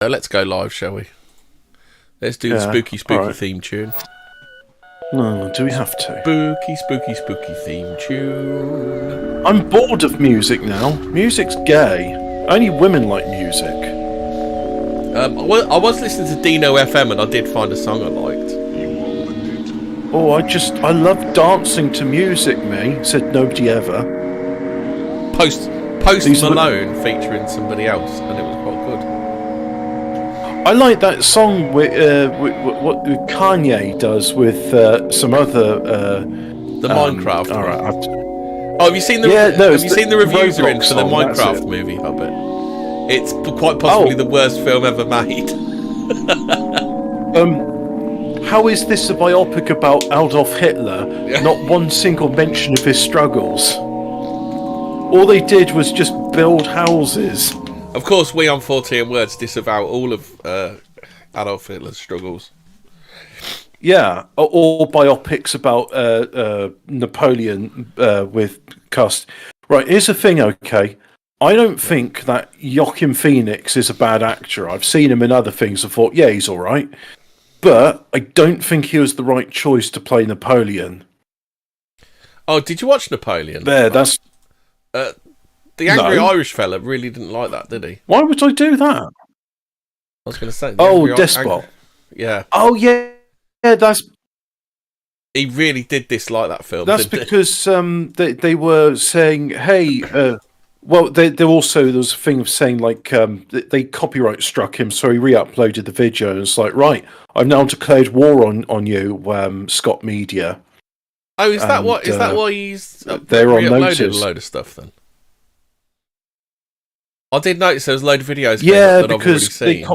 Let's go live, shall we? Let's do the spooky theme tune. No, do we have to? Spooky theme tune. I'm bored of music now. Music's gay. Only women like music. I was listening to Dino FM and I did find a song I liked. Oh, I love dancing to music, me, said nobody ever. Post Malone featuring somebody else, and it was quite good. I like that song with what Kanye does with some other... the Minecraft. All right. Have you seen the? Have you seen the reviews are in for the Minecraft movie, Hobbit? It's quite possibly the worst film ever made. How is this a biopic about Adolf Hitler? Not one single mention of his struggles. All they did was just build houses. Of course, we on 14 Words disavow all of Adolf Hitler's struggles. Yeah, or biopics about Napoleon with cast. Right, here's the thing, okay? I don't think that Joaquin Phoenix is a bad actor. I've seen him in other things and thought, yeah, he's all right. But I don't think he was the right choice to play Napoleon. Oh, did you watch Napoleon? That's... the angry Irish fella really didn't like that, did he? Why would I do that? I was going to say... Despot. Yeah. Oh, yeah, that's... He really did dislike that film, That's because they were saying, hey... well, there was a thing of saying, like, they copyright struck him, so he re-uploaded the video, and it's like, right, I've now declared war on you, Scott Media. Oh, is that why he's they're on notice? A load of stuff then? I did notice there was a load of videos that I've already seen.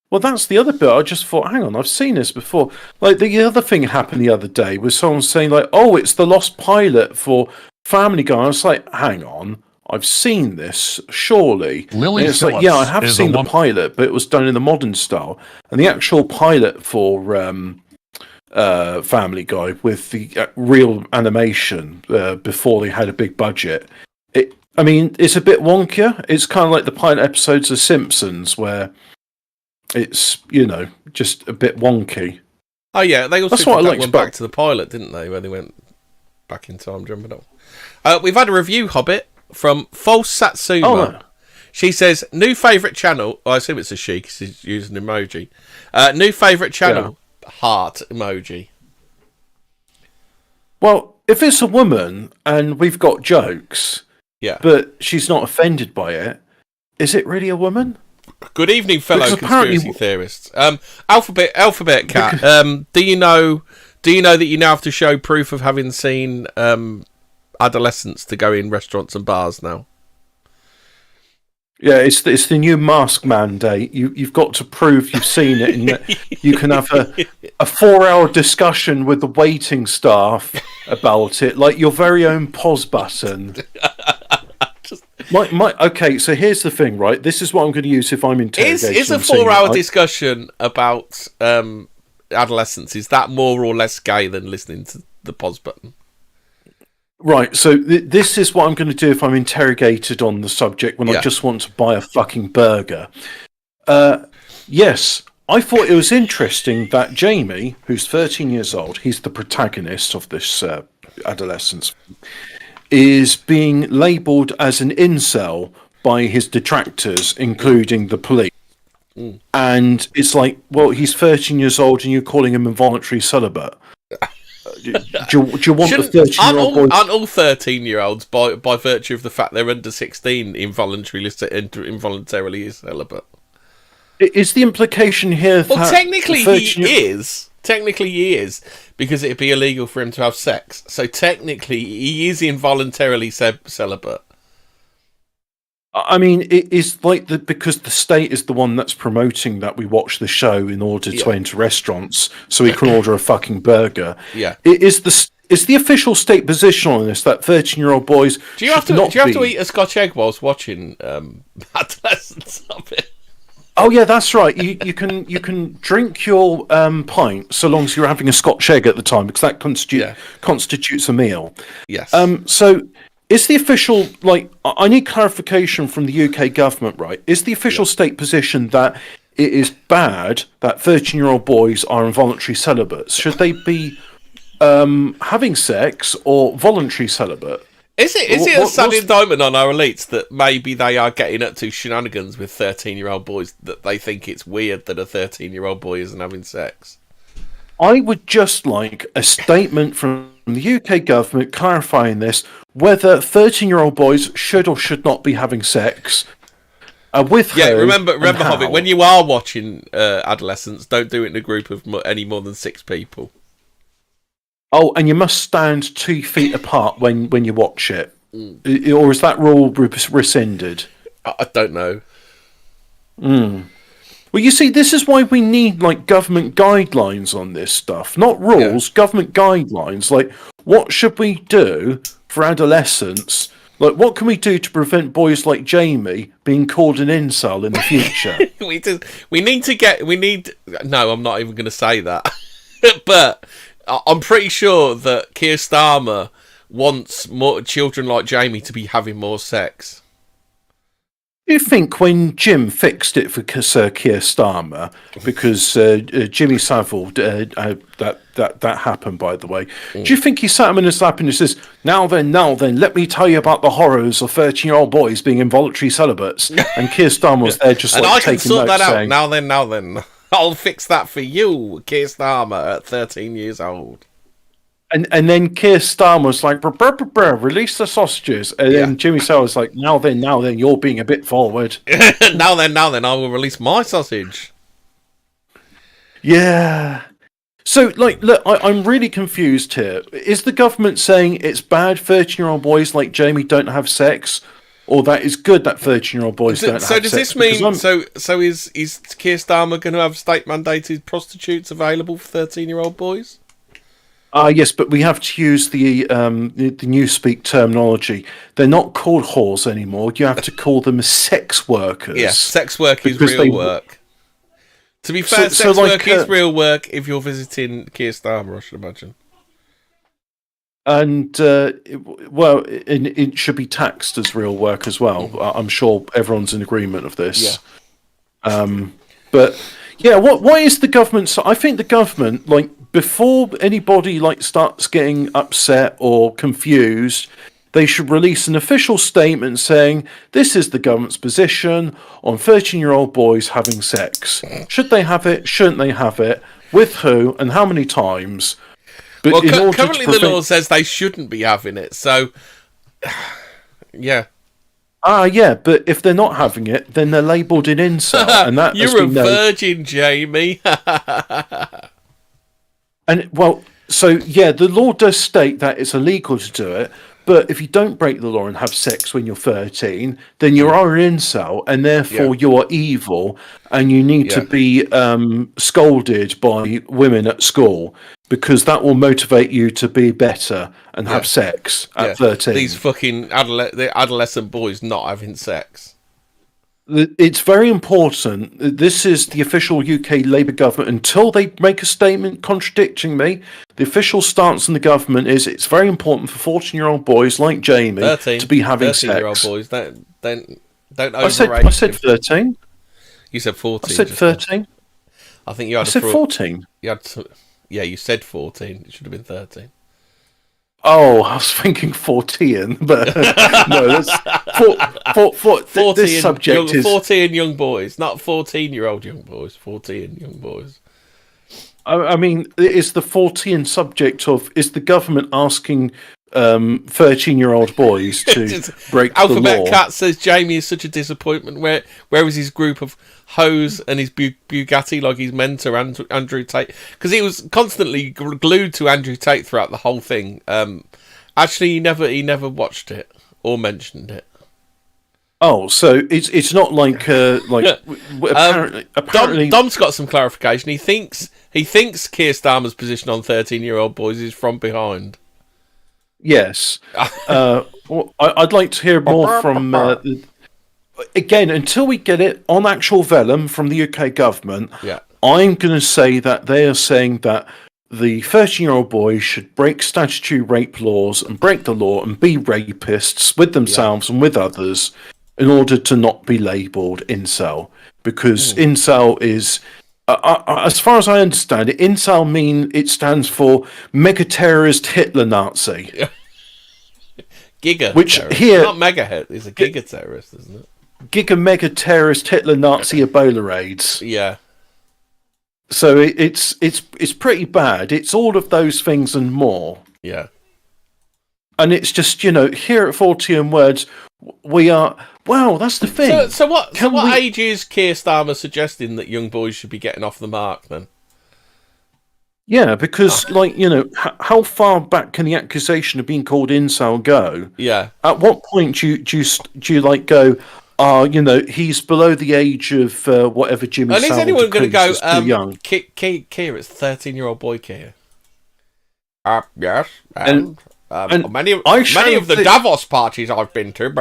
Well, that's the other bit. I just thought, hang on, I've seen this before. Like, the other thing happened the other day was someone saying, like, oh, it's the lost pilot for Family Guy. I was like, hang on, I've seen this, surely. Lily it's like, yeah, I have seen the pilot, but it was done in the modern style. And the actual pilot for Family Guy with the real animation before they had a big budget, it's a bit wonkier. It's kind of like the pilot episodes of Simpsons where it's, just a bit wonky. Oh, yeah, they also went back to the pilot, didn't they, where they went back in time, jumping up. We've had a review, Hobbit, from False Satsuma. Oh, no. She says, new favourite channel... I assume it's a she, because she's using an emoji. New favourite channel, heart emoji. Well, if it's a woman, and we've got jokes, but she's not offended by it, is it really a woman? Good evening, fellow conspiracy theorists. Alphabet Cat, do you know that you now have to show proof of having seen adolescents to go in restaurants and bars now? Yeah, it's the new mask mandate. You've got to prove you've seen it, and you can have a 4-hour discussion with the waiting staff about it, like your very own pause button. Okay, so here's the thing, right? This is what I'm going to use if I'm interrogating. Is a 4-hour discussion about adolescence, is that more or less gay than listening to the pause button? Right, so this is what I'm going to do if I'm interrogated on the subject when I just want to buy a fucking burger. Yes, I thought it was interesting that Jamie, who's 13 years old, he's the protagonist of this adolescence, is being labelled as an incel by his detractors, including the police. Mm. And it's like, well, he's 13 years old and you're calling him involuntary celibate. Do you want the 13-year-old boy... Aren't all 13-year-olds, by virtue of the fact they're under 16, involuntarily celibate? Is the implication here that... Well, technically he is. Technically he is, because it'd be illegal for him to have sex. So technically he is involuntarily celibate. I mean, it is like because the state is the one that's promoting that we watch the show in order to enter restaurants so we can order a fucking burger. Yeah. Is the official state position on this that 13-year-old boys do you have to eat a Scotch egg whilst watching adolescents of it? Oh yeah, that's right. You can drink your pint so long as you're having a Scotch egg at the time, because that constitutes a meal. Yes. So is the official, like, I need clarification from the UK government, right? Is the official state position that it is bad that 13-year-old boys are involuntary celibates? Should they be having sex or voluntary celibate? Is it a sad indictment on our elites that maybe they are getting up to shenanigans with 13-year-old boys, that they think it's weird that a 13-year-old boy isn't having sex? I would just like a statement from the UK government clarifying this, whether 13-year-old boys should or should not be having sex. With remember Hobbit, when you are watching adolescents, don't do it in a group of any more than 6 people. Oh, and you must stand 2 feet apart when you watch it. Or is that rule rescinded? I don't know. Well, you see, this is why we need, like, government guidelines on this stuff. Not rules, government guidelines. Like, what should we do for adolescents? Like, what can we do to prevent boys like Jamie being called an incel in the future? No, I'm not even going to say that. But I'm pretty sure that Keir Starmer wants more children like Jamie to be having more sex. Do you think when Jim fixed it for Sir Keir Starmer, because Jimmy Savile, that happened, by the way, do you think he sat him in his lap and he says, now then, let me tell you about the horrors of 13-year-old boys being involuntary celibates? And Keir Starmer was there just like taking notes, saying, now then, I'll fix that for you, Keir Starmer, at 13 years old. And then Keir Starmer was like, release the sausages. And then Jimmy Savile was like, now then, you're being a bit forward. now then, I will release my sausage. Yeah. So, like, look, I'm really confused here. Is the government saying it's bad 13-year-old boys like Jamie don't have sex? Or that is good that 13-year-old boys don't have sex? So does this mean, so is Keir Starmer going to have state-mandated prostitutes available for 13-year-old boys? Yes, but we have to use the newspeak terminology. They're not called whores anymore. You have to call them sex workers. Yeah, sex work is real work. To be fair, sex work is real work if you're visiting Keir Starmer, I should imagine. And, it should be taxed as real work as well. I'm sure everyone's in agreement of this. Yeah. But, yeah, what is the government... So I think the government, like, before anybody like starts getting upset or confused, they should release an official statement saying this is the government's position on 13-year-old boys having sex. Should they have it? Shouldn't they have it? With who? And how many times? But currently the law says they shouldn't be having it. So, yeah. Yeah, but if they're not having it, then they're labelled an incel. And that You're a virgin, Jamie. And, well, so, yeah, the law does state that it's illegal to do it, but if you don't break the law and have sex when you're 13, then you are an incel, and therefore you are evil, and you need to be scolded by women at school, because that will motivate you to be better and have sex at 13. These fucking adolescent boys not having sex. It's very important. This is the official UK Labour government. Until they make a statement contradicting me, the official stance in the government is it's very important for 14-year-old boys like Jamie to be having sex. 13-year-old boys, don't overrate. I said 13. You said 14. I said 13. I think you had. I said 14. You said 14. It should have been 13. Oh, I was thinking 14, but no, that's 14. This subject is 14 young boys, not 14-year-old young boys. 14 young boys. I mean, is the 14 subject of is the government asking 13-year-old boys to break the law? Alphabet Cat says Jamie is such a disappointment. Where is his group of hoes and his Bugatti like his mentor Andrew Tate? Because he was constantly glued to Andrew Tate throughout the whole thing. Actually, he never watched it or mentioned it. Oh, so it's not like apparently Dom's got some clarification. He thinks Keir Starmer's position on 13-year-old boys is from behind. Yes. I'd like to hear more from... again, until we get it on actual vellum from the UK government, I'm going to say that they are saying that the 13-year-old boys should break statutory rape laws and break the law and be rapists with themselves and with others in order to not be labelled incel. Because incel is, as far as I understand it, incel it stands for mega terrorist Hitler Nazi. Giga. Which terrorist. here, not mega hit. It's a giga terrorist, isn't it? Giga mega terrorist Hitler Nazi Ebola AIDS. Yeah. So it's pretty bad. It's all of those things and more. Yeah. And it's just, here at Fortean Words, we are... Well, that's the thing. So what age is Keir Starmer suggesting that young boys should be getting off the mark, then? Yeah, because, how far back can the accusation of being called incel go? Yeah. At what point do you go... he's below the age of whatever Jimmy Savile. And is anyone going to go, too young. Keir, it's 13-year-old boy Keir? Yes. And many of the Davos parties I've been to,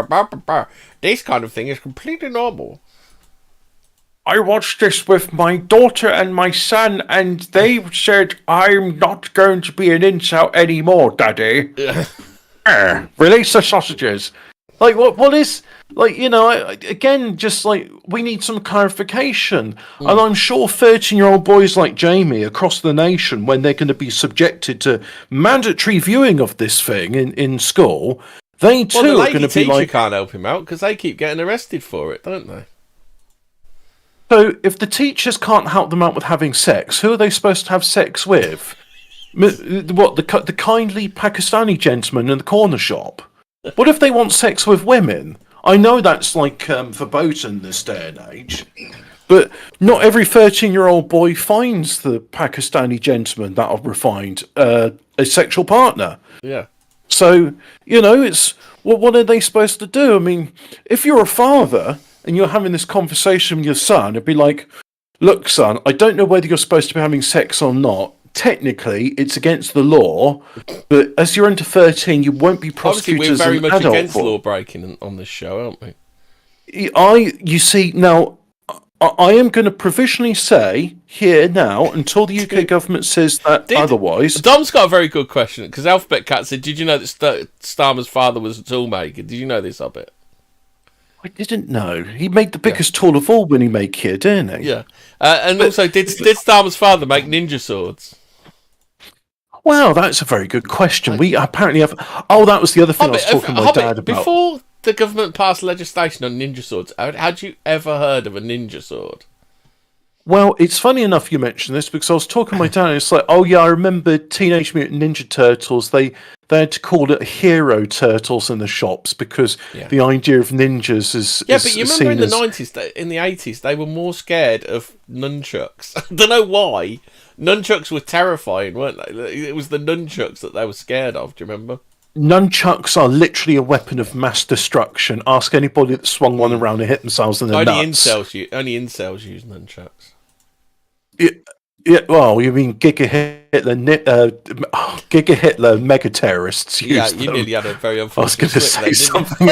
this kind of thing is completely normal. I watched this with my daughter and my son, and they said, I'm not going to be an incel anymore, Daddy. Release the sausages. What is... again, just we need some clarification. And I'm sure 13-year-old boys like Jamie across the nation, when they're going to be subjected to mandatory viewing of this thing in school, they too are going to be like... can't help him out because they keep getting arrested for it, don't they? So if the teachers can't help them out with having sex, who are they supposed to have sex with? What, the kindly Pakistani gentleman in the corner shop? What if they want sex with women? I know that's verboten this day and age, but not every 13-year-old boy finds the Pakistani gentleman that are refined a sexual partner. Yeah. So, it's... what are they supposed to do? I mean, if you're a father and you're having this conversation with your son, it'd be like, look, son, I don't know whether you're supposed to be having sex or not. Technically, it's against the law, but as you're under 13, you won't be prosecuted as an adult. Obviously, we're very much against law breaking on this show, aren't we? You see, now, I am going to provisionally say here now, until the UK government says that otherwise... Dom's got a very good question, because Alphabet Cat said, did you know that Starmer's father was a toolmaker? Did you know this, Hobbit? I didn't know. He made the biggest tool of all when he made here, didn't he? Yeah. Also, did Starmer's father make ninja swords? Well, that's a very good question. We apparently have... Oh, that was the other thing I was talking to my dad about. Before the government passed legislation on ninja swords, had you ever heard of a ninja sword? Well, it's funny enough you mentioned this, because I was talking to my dad, and it's like, oh yeah, I remember Teenage Mutant Ninja Turtles. They had to call it Hero Turtles in the shops, because the idea of ninjas is... Yeah, but you remember in the 90s, in the 80s, they were more scared of nunchucks. I don't know why. Nunchucks were terrifying, weren't they? It was the nunchucks that they were scared of, do you remember? Nunchucks are literally a weapon of mass destruction. Ask anybody that swung one around and hit themselves in the nuts. Only incels use nunchucks. Yeah, well, you mean Giga Hitler mega terrorists use them. You nearly had a very unfortunate... I was going to say something.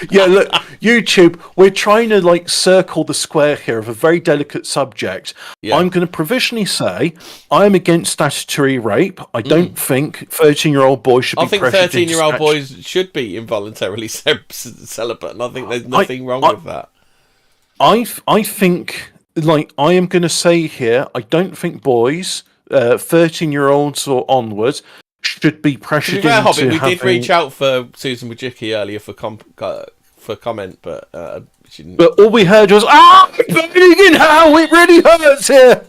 Yeah, look, YouTube, we're trying to circle the square here of a very delicate subject. Yeah. I'm going to provisionally say I'm against statutory rape. I don't think 13-year-old boys should be pressured. I think 13-year-old boys should be involuntarily celibate, and I think there's nothing wrong with that. I think, I am going to say here, I don't think boys, 13-year-olds or onwards, should be pressured into Hobbit, we did reach out for Susan Wojcicki earlier for comment, but she didn't. But all we heard was, burning in hell, it really hurts here.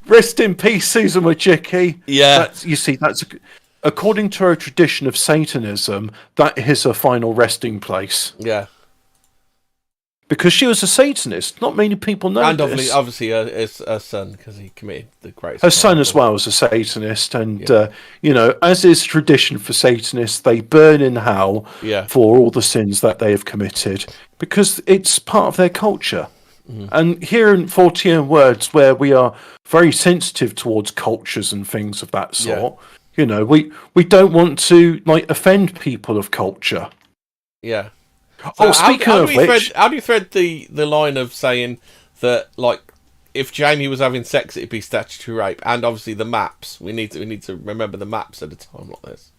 Rest in peace, Susan Wojcicki. Yeah. That's according to our tradition of Satanism, that is her final resting place. Yeah. Because she was a Satanist. Not many people know and this. And obviously her son, because he committed the greatest... Her son as well was a Satanist. And, as is tradition for Satanists, they burn in hell for all the sins that they have committed. Because it's part of their culture. Mm-hmm. And here in Fortean Words, where we are very sensitive towards cultures and things of that sort, we don't want to offend people of culture. Yeah. So speaking of which... How do you thread the line of saying that, if Jamie was having sex, it'd be statutory rape, and obviously the maps. We need to remember the maps at a time like this.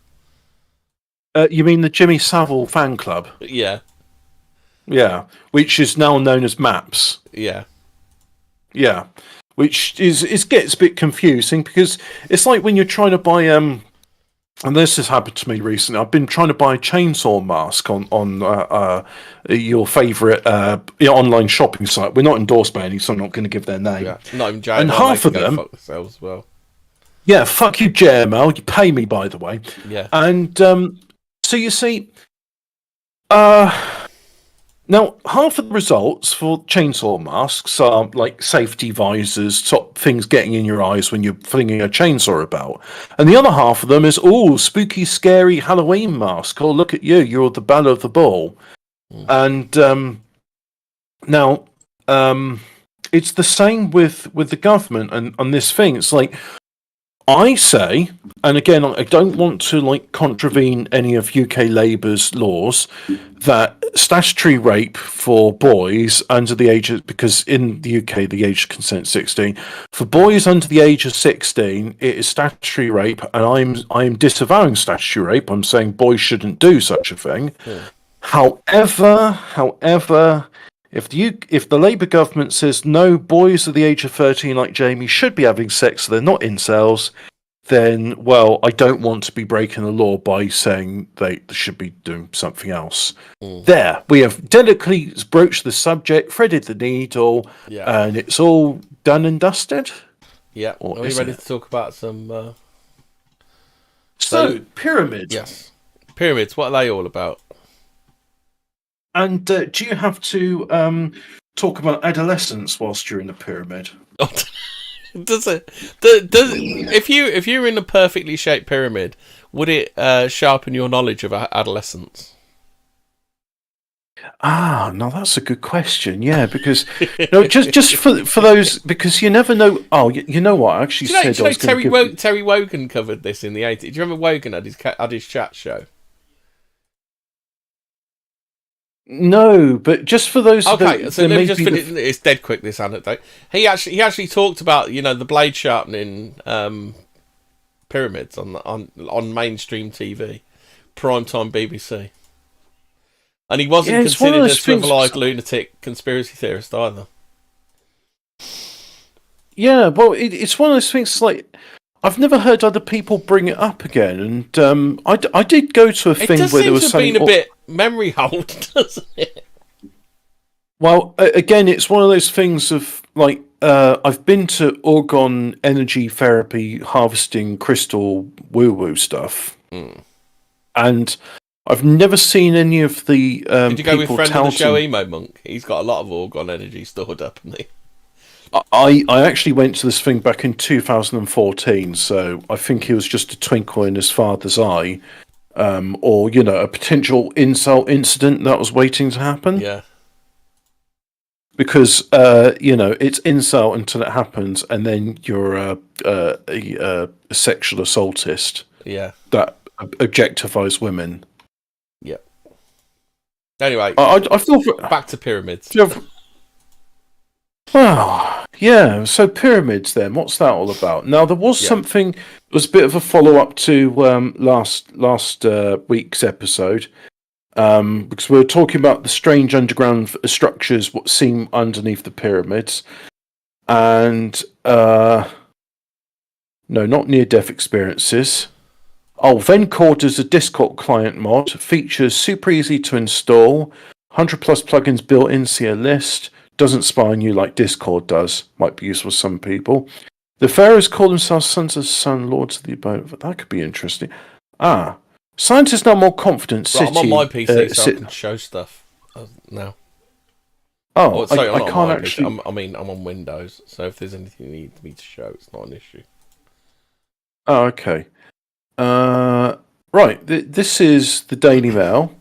You mean the Jimmy Savile fan club? Yeah. Yeah, which is now known as Maps. Yeah. Yeah, which gets a bit confusing because it's like when you're trying to buy and this has happened to me recently. I've been trying to buy a chainsaw mask on your favourite online shopping site. We're not endorsed by any, so I'm not going to give their name. Yeah, not even Jay. And half of them fuck themselves as well. Yeah, fuck you, JML. You pay me, by the way. Yeah. And so you see, now, half of the results for chainsaw masks are like safety visors, stop things getting in your eyes when you're flinging a chainsaw about. And the other half of them is, spooky, scary Halloween mask. Oh, look at you. You're the belle of the ball. And now, it's the same with the government and on this thing. It's like, I say, and again, I don't want to contravene any of UK Labour's laws, that statutory rape for boys under the age of, because in the UK the age of consent is 16, for boys under the age of 16 it is statutory rape, and I'm disavowing statutory rape. I'm saying boys shouldn't do such a thing. Yeah. However, if the Labour government says no, boys at the age of 13 like Jamie should be having sex, so they're not incels, then, well, I don't want to be breaking the law by saying they should be doing something else. There, we have delicately broached the subject, threaded the needle, and it's all done and dusted. Yeah, are we ready to talk about some... So, pyramids. Yes. Pyramids, what are they all about? And do you have to talk about adolescence whilst you're in the pyramid? Does it? If you're in a perfectly shaped pyramid, would it sharpen your knowledge of adolescence? No, that's a good question. Yeah, because just for those, because you never know. Oh, you know what? I actually said I was Terry Wogan covered this in the 80s. Do you remember Wogan had his chat show? No, but just for those. Okay, so let me just finish. It's dead quick, this anecdote. He actually talked about the blade sharpening pyramids on mainstream TV, primetime BBC, and he wasn't considered a swivel-eyed lunatic conspiracy theorist either. Yeah, well, it's one of those things like. I've never heard other people bring it up again, and I did go to a thing where there was something. It does seem to have been a bit memory hold, doesn't it? Well, again, it's one of those things of I've been to orgone energy therapy, harvesting crystal woo-woo stuff, and I've never seen any of the. Did you go with friend of the show, Emo Monk? He's got a lot of orgone energy stored up, hasn't he? I actually went to this thing back in 2014, so I think he was just a twinkle in his father's eye, or a potential incel incident that was waiting to happen. Yeah. Because it's incel until it happens, and then you're a sexual assaultist. Yeah. That objectifies women. Yeah. Anyway, I feel back to pyramids. Well, yeah, so pyramids then, what's that all about? Now, there was something, it was a bit of a follow-up to last week's episode, because we were talking about the strange underground structures, what seem underneath the pyramids, and, no, not near-death experiences. Vencord is a Discord client mod, features super easy to install, 100 plus plugins built in, see a list. Doesn't spy on you like Discord does. Might be useful for some people. The pharaohs call themselves sons of the sun, lords of the abode. That could be interesting. Scientists now more confident. City. I'm on my PC, so I can show stuff now. Oh, sorry, I can't actually. I'm on Windows, so if there's anything you need me to show, it's not an issue. Oh, okay. Right. This is the Daily Mail,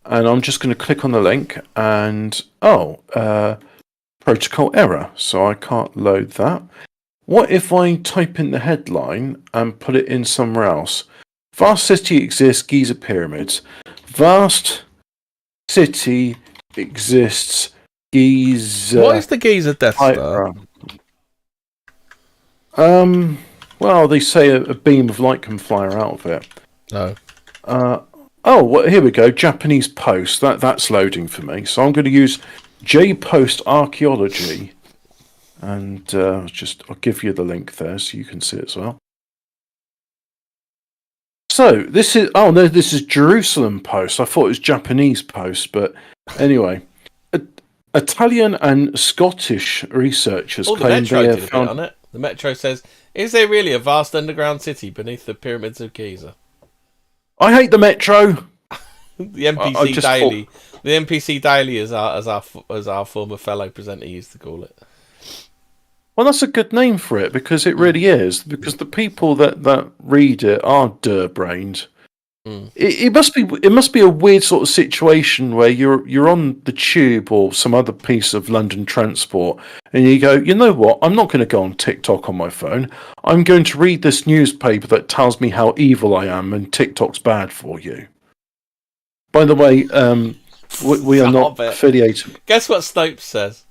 and I'm just going to click on the link, and protocol error, so I can't load that. What if I type in the headline and put it in somewhere else? Vast city exists, Giza pyramids. Vast city exists, Giza. What is the Giza Death Star? Well, they say a beam of light can fire out of it. No. Oh, well, here we go. Japanese Post. That's loading for me. So I'm going to use J-Post Archaeology. And I'll give you the link there so you can see it as well. So this is Jerusalem Post. I thought it was Japanese Post, but anyway, Italian and Scottish researchers claim they have found on it. The Metro says, "Is there really a vast underground city beneath the pyramids of Giza?" I hate the Metro. The NPC Daily. The NPC Daily, as our former fellow presenter used to call it. Well, that's a good name for it because it really is. Because the people that read it are brained. It must be a weird sort of situation where you're on the tube or some other piece of London transport, and you go, you know what? I'm not going to go on TikTok on my phone. I'm going to read this newspaper that tells me how evil I am, and TikTok's bad for you. By the way, we are not affiliated. Guess what Snopes says?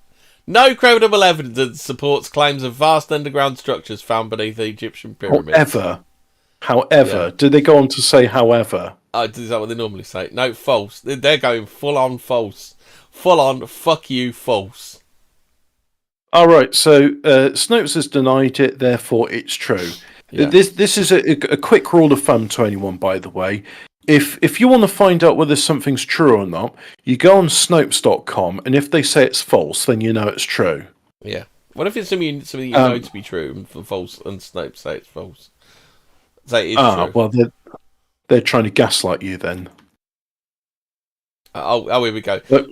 No credible evidence supports claims of vast underground structures found beneath the Egyptian pyramids. However, yeah. Do they go on to say however? Is that what they normally say? No, false. They're going full on false. Full on, fuck you, false. All right, so Snopes has denied it, therefore it's true. Yeah. This is a quick rule of thumb to anyone, by the way. If you want to find out whether something's true or not, you go on Snopes.com, and if they say it's false, then you know it's true. Yeah. What if it's something you know to be true and false, and Snopes say it's false? Say it's true. Well, they're trying to gaslight you then. Here we go. Here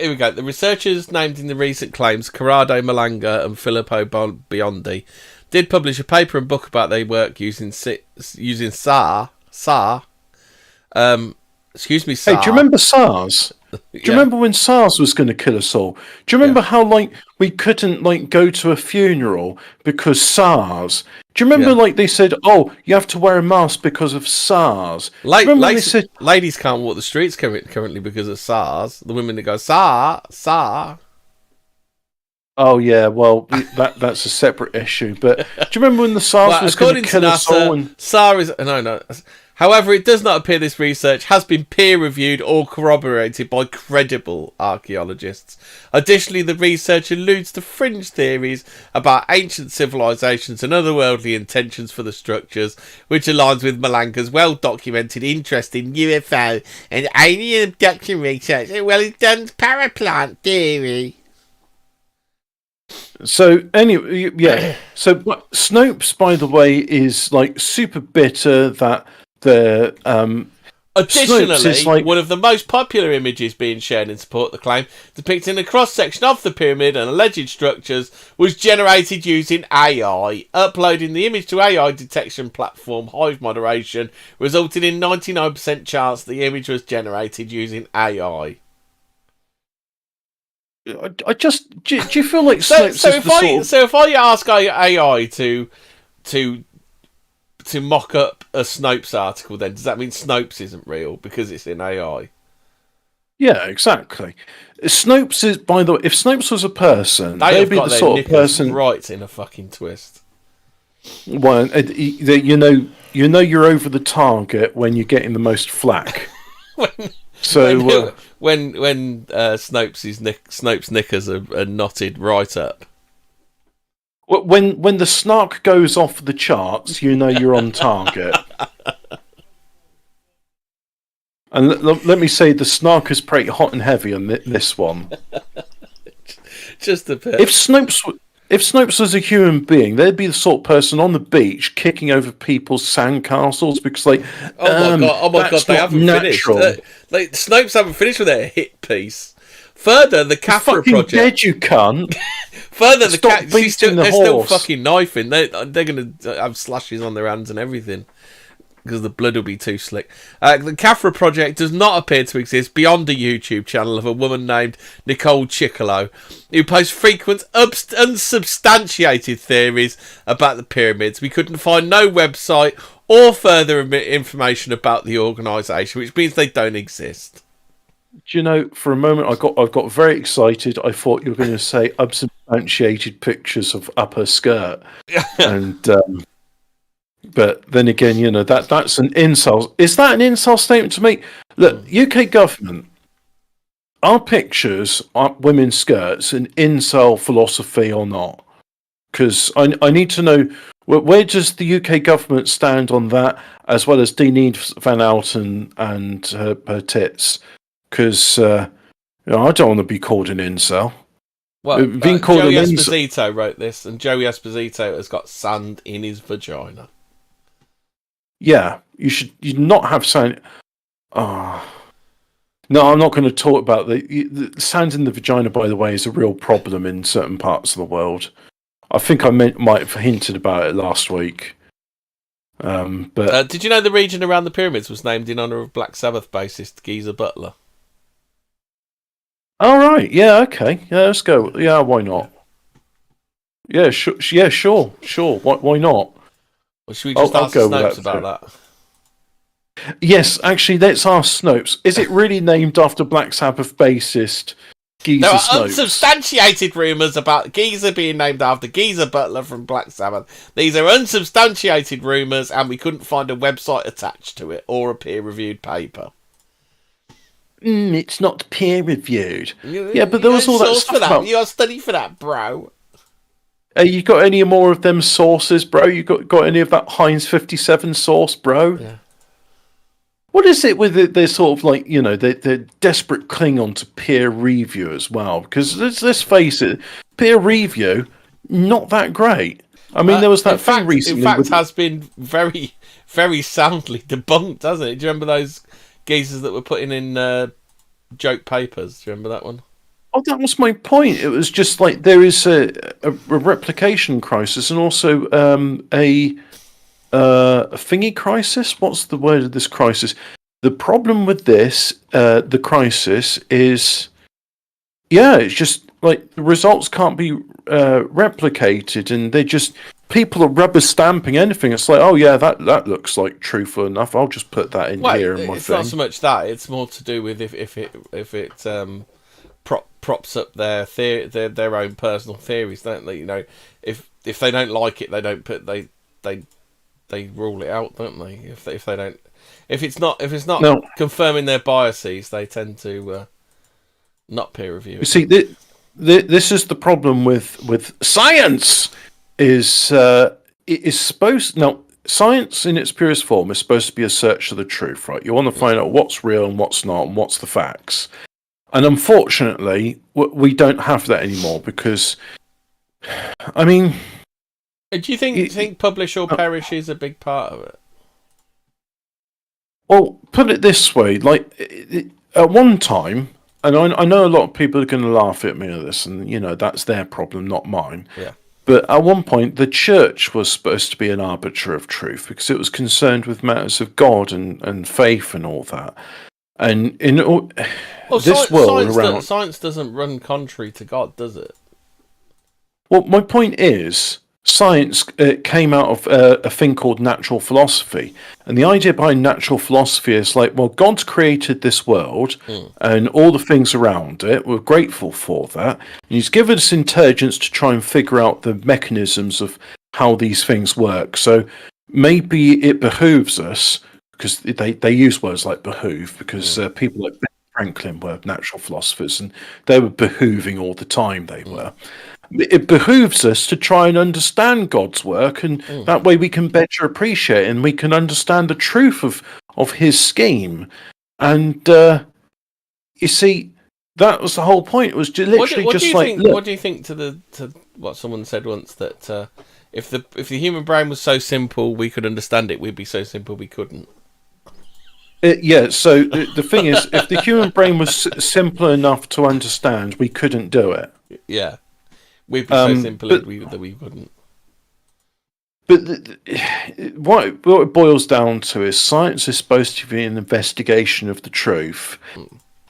we go. The researchers named in the recent claims, Corrado Malanga and Filippo Biondi, did publish a paper and book about their work using SAR. Excuse me, SAR. Hey, do you remember SARS? Do you remember when SARS was going to kill us all? Do you remember how we couldn't go to a funeral because SARS? Do you remember they said, "Oh, you have to wear a mask because of SARS"? Ladies can't walk the streets currently because of SARS. The women that go SAR. Oh yeah, well that's a separate issue. But do you remember when the SARS was going to kill us all? SAR is no. However, it does not appear this research has been peer-reviewed or corroborated by credible archaeologists. Additionally, the research alludes to fringe theories about ancient civilizations and otherworldly intentions for the structures, which aligns with Malanga's well-documented interest in UFO and alien abduction research, as well as Dunn's paraplant theory. So anyway, yeah. So Snopes, by the way, is super bitter that the Additionally, one of the most popular images being shared in support of the claim, depicting a cross-section of the pyramid and alleged structures, was generated using AI. Uploading the image to AI detection platform Hive Moderation resulted in 99% chance the image was generated using AI. Do you feel like Snopes if I ask AI to mock up a Snopes article, then does that mean Snopes isn't real because it's in AI? Yeah, exactly. Snopes is, by the way, if Snopes was a person, they'd be the sort of person right in a fucking twist. Well, you know you're over the target when you're getting the most flack. when Snopes' knickers are knotted right up. When the snark goes off the charts, you know you're on target. And let me say, the snark is pretty hot and heavy on this one. Just a bit. If Snopes was a human being, they'd be the sort of person on the beach kicking over people's sandcastles because, oh my god, they haven't finished. Snopes haven't finished with their hit piece. Further, the Caffra project. Dead, you cunt. Further, they're still fucking knifing. They're going to have slashes on their hands and everything because the blood will be too slick. The Caffra project does not appear to exist beyond a YouTube channel of a woman named Nicole Chicolo, who posts frequent unsubstantiated theories about the pyramids. We couldn't find no website or further information about the organisation, which means they don't exist. Do you know, for a moment, I got very excited. I thought you were going to say unsubstantiated pictures of upper skirt, and but then again, you know that's an insult. Is that an insult statement to make? Look, UK government, are pictures of women's skirts an incel philosophy or not? Because I need to know where does the UK government stand on that, as well as Denise Van Outen and her tits. Because I don't want to be called an incel. Well, Joey Esposito wrote this, and Joey Esposito has got sand in his vagina. Yeah, you not have sand. Oh. No, I'm not going to talk about the sand in the vagina. By the way, is a real problem in certain parts of the world. I think I might have hinted about it last week. But did you know the region around the pyramids was named in honour of Black Sabbath bassist Geezer Butler? All right, yeah, okay, yeah, let's go. Yeah, why not? Yeah, sure. Yeah, sure. Why not? Well, should we just ask Snopes about that? Yes, actually, let's ask Snopes. Is it really named after Black Sabbath bassist Geezer Snopes? There are unsubstantiated rumours about Geezer being named after Geezer Butler from Black Sabbath. These are unsubstantiated rumours, and we couldn't find a website attached to it or a peer-reviewed paper. It's not peer-reviewed. Yeah, but there was all that stuff about... You got to study for that, bro. You got any more of them sources, bro? You got any of that Heinz 57 source, bro? Yeah. What is it with it? They're sort of like, you know, they're desperate cling on to peer review as well. Because let's face it, peer review, not that great. I mean, there was that thing recently. In fact, has been very, very soundly debunked, hasn't it? Do you remember those geezers that were putting in joke papers? Do you remember that one? Oh, that was my point. It was just like there is a replication crisis and also a thingy crisis. What's the word of this crisis? The problem with this, the crisis is, it's just like the results can't be replicated, and they just people are rubber stamping anything. It's like, oh yeah, that looks like truthful enough. I'll just put that in here in my it's thing. Not so much that; it's more to do with if it props up their theory, their own personal theories, don't they? You know, if they don't like it, they don't put they rule it out, don't they? If they don't, if it's not confirming their biases, they tend to not peer review it. You see, this is the problem with science. It is supposed science in its purest form is supposed to be a search for the truth, right? You want to find out what's real and what's not, and what's the facts. And unfortunately, we don't have that anymore because, I mean. Do you think publish or perish is a big part of it? Well, put it this way: like at one time, and I know a lot of people are going to laugh at me at this, and you know that's their problem, not mine. Yeah. But at one point, the church was supposed to be an arbiter of truth because it was concerned with matters of God and faith and all that. And in this world, science doesn't run contrary to God, does it? Well, my point is, science came out of a thing called natural philosophy. And the idea behind natural philosophy is like, well, God's created this world and all the things around it. We're grateful for that. And he's given us intelligence to try and figure out the mechanisms of how these things work. So maybe it behooves us, because they use words like behoove, because people like Ben Franklin were natural philosophers and they were behooving all the time, they were. It behooves us to try and understand God's work, and that way we can better appreciate it and we can understand the truth of his scheme. And you see, that was the whole point. It was literally what do you think to what someone said once, that if the human brain was so simple we could understand it, we'd be so simple we couldn't? So the thing is, if the human brain was simple enough to understand, we couldn't do it. Yeah. We'd be so simple that we wouldn't. But what it boils down to is science is supposed to be an investigation of the truth.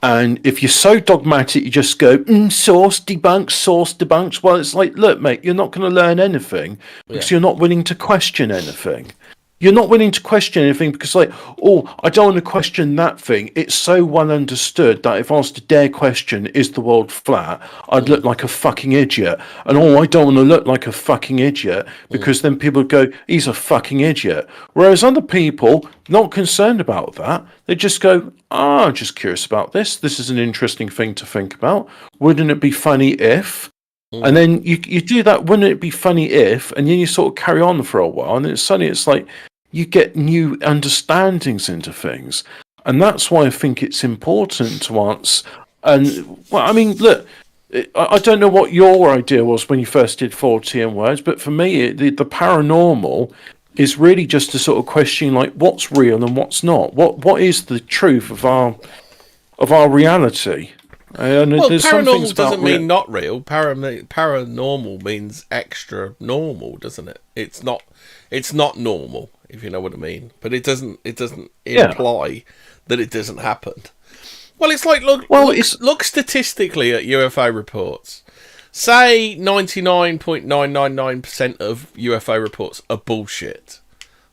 And if you're so dogmatic, you just go, source debunks. Well, it's like, look, mate, you're not going to learn anything because you're not willing to question anything. you're not willing to question anything because, like, oh, I don't want to question that thing. It's so well understood that if I was to dare question, is the world flat, I'd look like a fucking idiot. And I don't want to look like a fucking idiot because then people would go, he's a fucking idiot. Whereas other people, not concerned about that, they just go, I'm just curious about this. This is an interesting thing to think about. Wouldn't it be funny if? And then you do that, wouldn't it be funny if, and then you sort of carry on for a while, and then suddenly it's like you get new understandings into things. And that's why I think it's important to answer. And, well, I mean, look, I don't know what your idea was when you first did 40 words, but for me, the paranormal is really just to sort of question, like, what's real and what's not. What is the truth of our reality? And well, paranormal doesn't mean not real. Paranormal means extra normal, doesn't it? It's not normal, if you know what I mean. But it doesn't imply that it doesn't happen. Well, it's like look statistically at UFO reports. Say 99.999% of UFO reports are bullshit.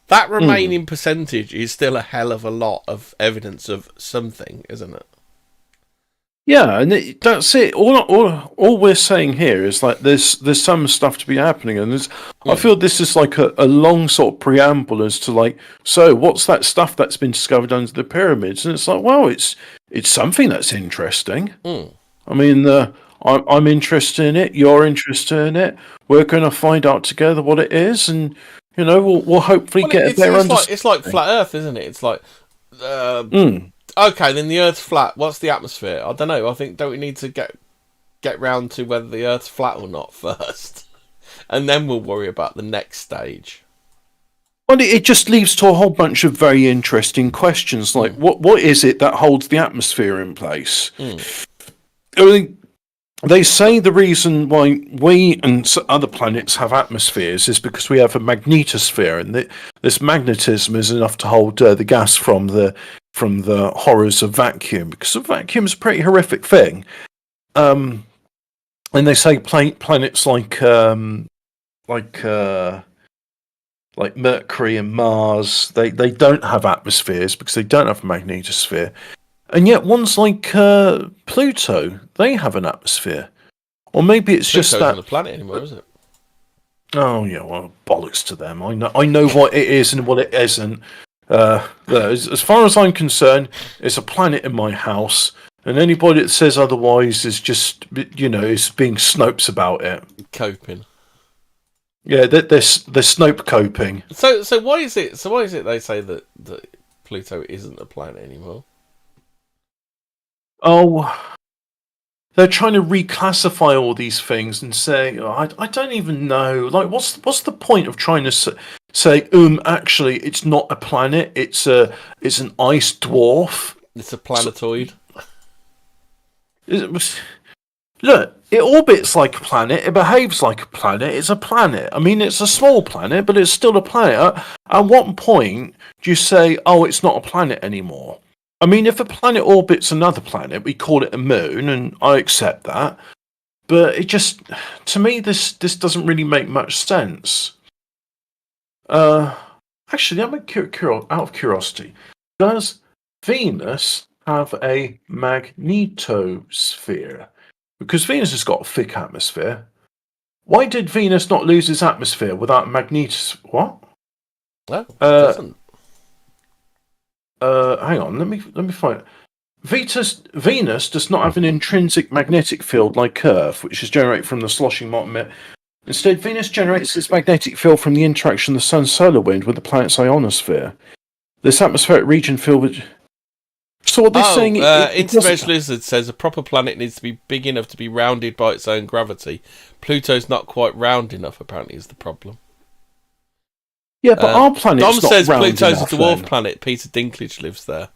That remaining percentage is still a hell of a lot of evidence of something, isn't it? Yeah, and that's it. All we're saying here is like there's some stuff to be happening, and I feel this is like a long sort of preamble as to like, so what's that stuff that's been discovered under the pyramids? And it's like, well, it's something that's interesting. I mean, I'm interested in it. You're interested in it. We're going to find out together what it is, and we'll hopefully get a better understanding. It's like flat Earth, isn't it? It's like. Okay, then the Earth's flat. What's the atmosphere? I don't know. I think don't we need to get round to whether the Earth's flat or not first, and then we'll worry about the next stage. Well, it just leads to a whole bunch of very interesting questions, like what is it that holds the atmosphere in place? I mean, they say the reason why we and other planets have atmospheres is because we have a magnetosphere, and this magnetism is enough to hold the gas from the horrors of vacuum, because vacuum is a pretty horrific thing. And they say planets like Mercury and Mars, they don't have atmospheres because they don't have a magnetosphere. And yet ones like Pluto, they have an atmosphere. Or maybe it's Pluto's just that... not a planet anymore, is it? Oh, yeah, well, bollocks to them. I know what it is and what it isn't. As far as I'm concerned, it's a planet in my house, and anybody that says otherwise is just, is being Snopes about it. Coping. Yeah, they're Snope coping. So why is it they say that Pluto isn't a planet anymore? Oh, they're trying to reclassify all these things and say, I don't even know. Like, what's the point of trying to say, actually, it's not a planet. It's an ice dwarf. It's a planetoid. Look, it orbits like a planet. It behaves like a planet. It's a planet. I mean, it's a small planet, but it's still a planet. At what point do you say, it's not a planet anymore? I mean, if a planet orbits another planet, we call it a moon, and I accept that. But it just, to me, this doesn't really make much sense. Actually, out of curiosity, does Venus have a magnetosphere? Because Venus has got a thick atmosphere. Why did Venus not lose its atmosphere without what? No, it doesn't. Hang on, let me find it. Venus does not have an intrinsic magnetic field like Earth, which is generated from the sloshing molten. Instead, Venus generates its magnetic field from the interaction of the sun's solar wind with the planet's ionosphere. This atmospheric region filled with... So what they're saying... Intervention Lizard says a proper planet needs to be big enough to be rounded by its own gravity. Pluto's not quite round enough, apparently, is the problem. Yeah, but our planet's Dom not says round Pluto's enough, a dwarf then. planet. Peter Dinklage lives there.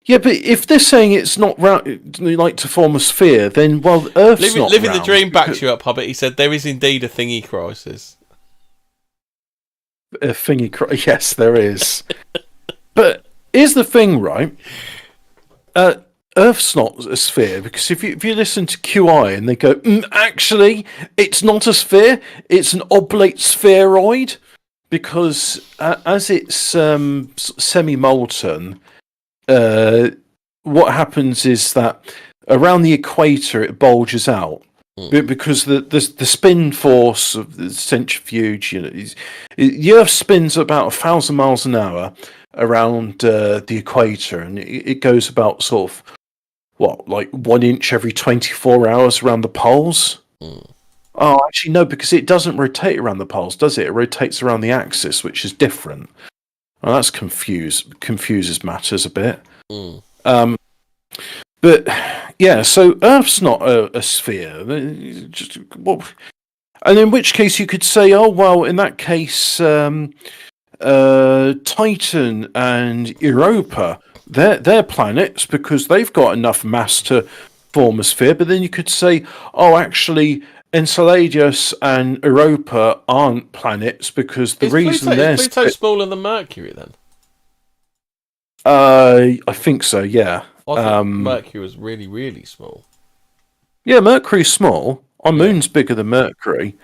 Yeah, but if they're saying it's not round, like to form a sphere, then, well, Earth's not Living round. the dream backs you up, Hobbit. He said there is indeed a thingy crisis. A thingy crisis. Yes, there is. But here's the thing, right? Earth's not a sphere, because if you listen to QI and they go, actually, it's not a sphere, it's an oblate spheroid. because as it's semi-molten, what happens is that around the equator it bulges out. Because the spin force of the centrifuge, the Earth spins about 1,000 miles an hour around the equator, and it goes about sort of 1 inch every 24 hours around the poles. Oh, actually no, because it doesn't rotate around the poles, does it? It rotates around the axis, which is different. Well, that's confuses matters a bit. But yeah, so Earth's not a sphere. And in which case you could say, oh well, in that case, Titan and Europa, they're planets because they've got enough mass to form a sphere. But then you could say, oh, actually, Enceladus and Europa aren't planets because the reason they're Pluto smaller than Mercury then? I think so. Yeah. I thought Mercury was really, really small. Yeah, Mercury's small. Our moon's bigger than Mercury,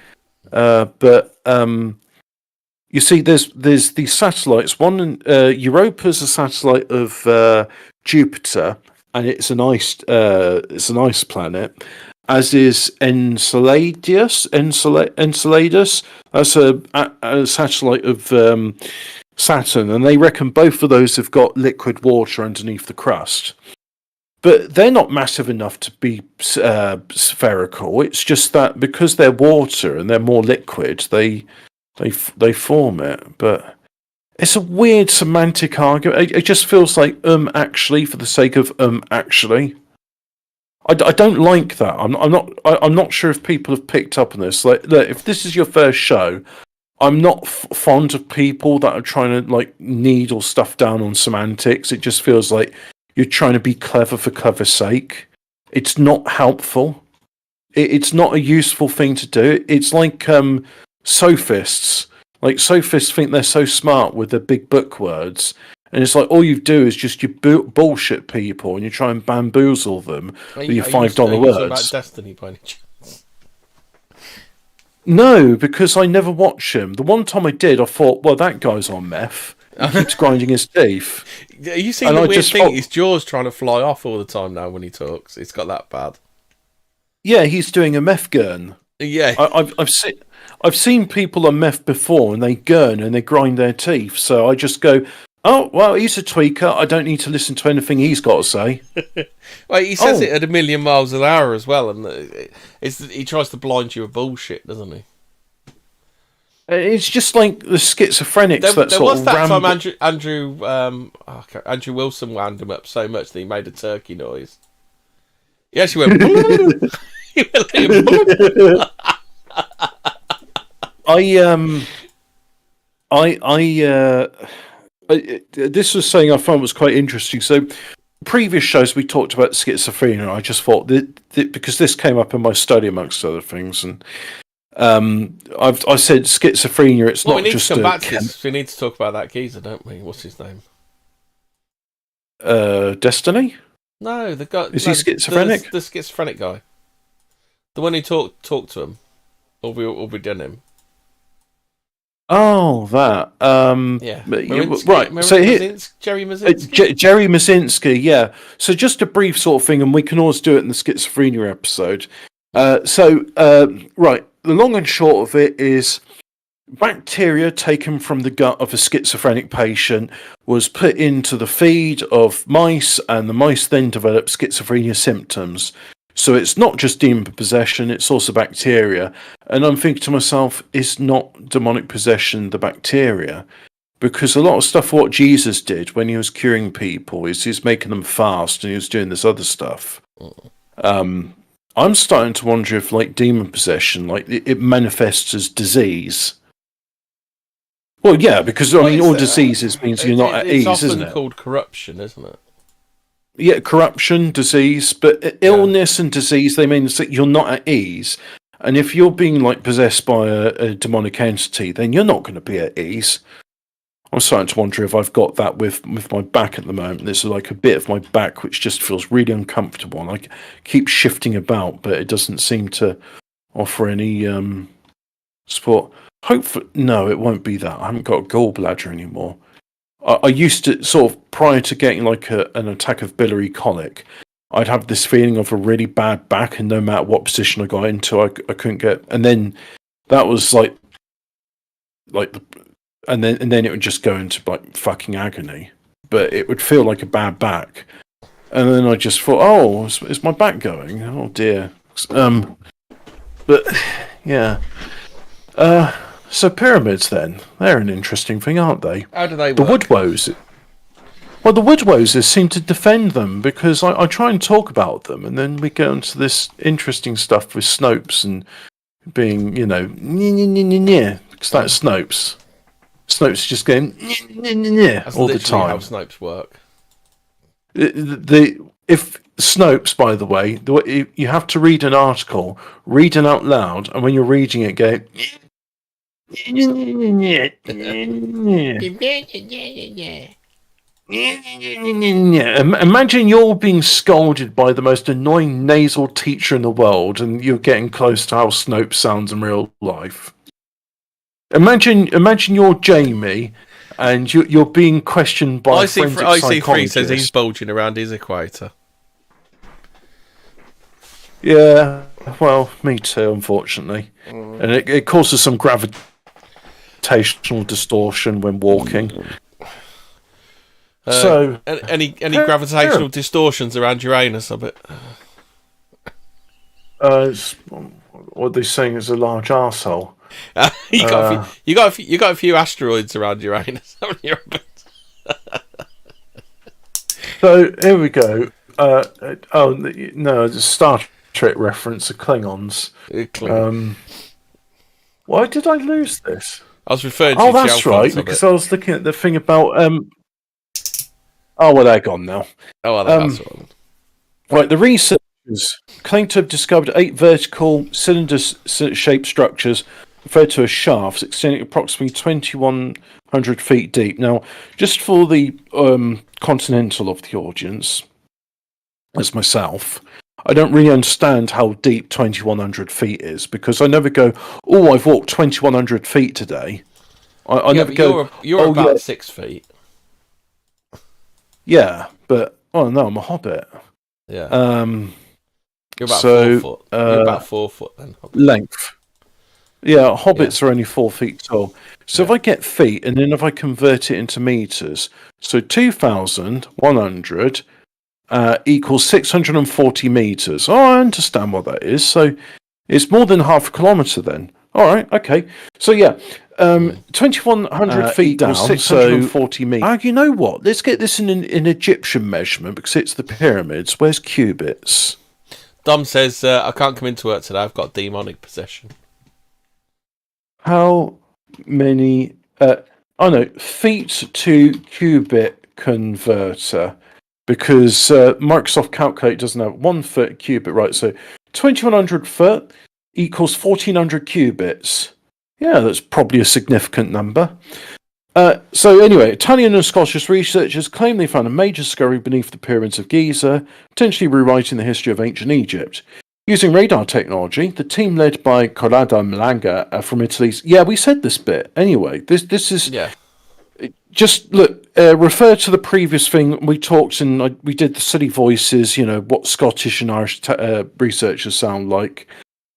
but you see, there's these satellites. One, Europa's a satellite of Jupiter, and it's an ice planet. As is Enceladus. That's a satellite of Saturn, and they reckon both of those have got liquid water underneath the crust. But they're not massive enough to be spherical. It's just that because they're water and they're more liquid, they form it. But it's a weird semantic argument. It just feels like actually for the sake of actually. I don't like that. I'm not sure if people have picked up on this. Like, look, if this is your first show, I'm not fond of people that are trying to needle stuff down on semantics. It just feels like you're trying to be clever for clever's sake. It's not helpful. It's not a useful thing to do. It's like sophists. Like sophists think they're so smart with their big book words, and it's like all you do is just you bullshit people and you try and bamboozle them with your $5 words. About Destiny by any chance? No, because I never watch him. The one time I did, I thought, well, that guy's on meth. He keeps grinding his teeth. Are you seeing the weird thing? His jaw's trying to fly off all the time now when he talks. It's got that bad. Yeah, he's doing a meth gurn. Yeah, I've seen people on meth before, and they gurn and they grind their teeth. So I just go, oh well, he's a tweaker. I don't need to listen to anything he's got to say. Well, he says it at 1,000,000 miles an hour as well, and he tries to blind you with bullshit, doesn't he? It's just like the schizophrenics. There was that time Andrew Wilson wound him up so much that he made a turkey noise. He actually went. This was something I found was quite interesting. So, previous shows we talked about schizophrenia. I just thought that because this came up in my study amongst other things, and I said schizophrenia. It's not just. We need to come back to this. We need to talk about that geezer, don't we? What's his name? Destiny. No, the guy. Is he schizophrenic? The schizophrenic guy. The one who talked to him, or we done him. Oh, that. Yeah. Right. So Jerry Mazinski. Jerry Mazinski. Yeah. So just a brief sort of thing, and we can always do it in the schizophrenia episode. Right. The long and short of it is, bacteria taken from the gut of a schizophrenic patient was put into the feed of mice, and the mice then developed schizophrenia symptoms. So it's not just demon possession, it's also bacteria. And I'm thinking to myself, is not demonic possession the bacteria? Because a lot of stuff what Jesus did when he was curing people is he's making them fast and he was doing this other stuff. I'm starting to wonder if demon possession, it manifests as disease. Well, yeah, because all diseases means you're not at ease, isn't it? It's often called corruption, isn't it? Yeah, corruption, disease, but illness and disease, they mean that you're not at ease. And if you're being possessed by a demonic entity, then you're not going to be at ease. I'm starting to wonder if I've got that with my back at the moment. There's a bit of my back which just feels really uncomfortable, and I keep shifting about, but it doesn't seem to offer any support. hopefully, no, it won't be that. I haven't got a gallbladder anymore. I used to, sort of, prior to getting like an attack of biliary colic, I'd have this feeling of a really bad back, and no matter what position I got into, I couldn't get. And then that was and then it would just go into like fucking agony. But it would feel like a bad back, and then I just thought, oh, is my back going? Oh dear. But yeah. So pyramids, then, they're an interesting thing, aren't they? How do they work? The Woodwoes. Well, the Woodwoses seem to defend them, because I try and talk about them, and then we go into this interesting stuff with Snopes and being, because that's Snopes. Snopes is just going all the time. How Snopes work. If Snopes, by the way, you have to read an article, read it out loud, and when you're reading it, go. Imagine you're being scolded by the most annoying nasal teacher in the world, and you're getting close to how Snopes sounds in real life. Imagine you're Jamie, and you're being questioned by a forensic psychologist. IC3 says he's bulging around his equator. Yeah, well, me too, unfortunately. And it causes some gravitational distortion when walking. So, any gravitational distortions around Uranus, I bet. What they're saying is a large arsehole. you got a few asteroids around Uranus, haven't you? So here we go. It's a Star Trek reference of Klingons. Why did I lose this? I was referring to. Oh, that's right, because I was looking at the thing about. Oh, well, they're gone now. Oh, well, that's right. Right, the researchers claim to have discovered 8 vertical cylinder-shaped structures referred to as shafts, extending approximately 2,100 feet deep. Now, just for the continental of the audience, as myself, I don't really understand how deep 2,100 feet is, because I never go, oh, I've walked 2,100 feet today. I never go. You're about 6 feet. Yeah, but no, I'm a hobbit. Yeah. You're about 4 foot. You're about 4 foot then. Hobbit. Length. Yeah, hobbits are only 4 feet tall. So if I get feet, and then if I convert it into meters, so 2,100 equals 640 meters. Oh, I understand what that is. So it's more than half a kilometer then. All right, okay. So yeah, 2,100 feet down, 640 meters. You know what? Let's get this in Egyptian measurement, because it's the pyramids. Where's cubits? Dom says, I can't come into work today. I've got demonic possession. How many... feet to cubit converter. Because Microsoft Calculate doesn't have 1 foot cubit, right? So 2,100 foot equals 1,400 cubits. Yeah, that's probably a significant number. So anyway, Italian and Scottish researchers claim they found a major discovery beneath the pyramids of Giza, potentially rewriting the history of ancient Egypt. Using radar technology, the team led by Corrado Malanga from Italy... Yeah, we said this bit. Anyway, this is... Yeah. Just look, refer to the previous thing we talked, and we did the silly voices, what Scottish and Irish researchers sound like.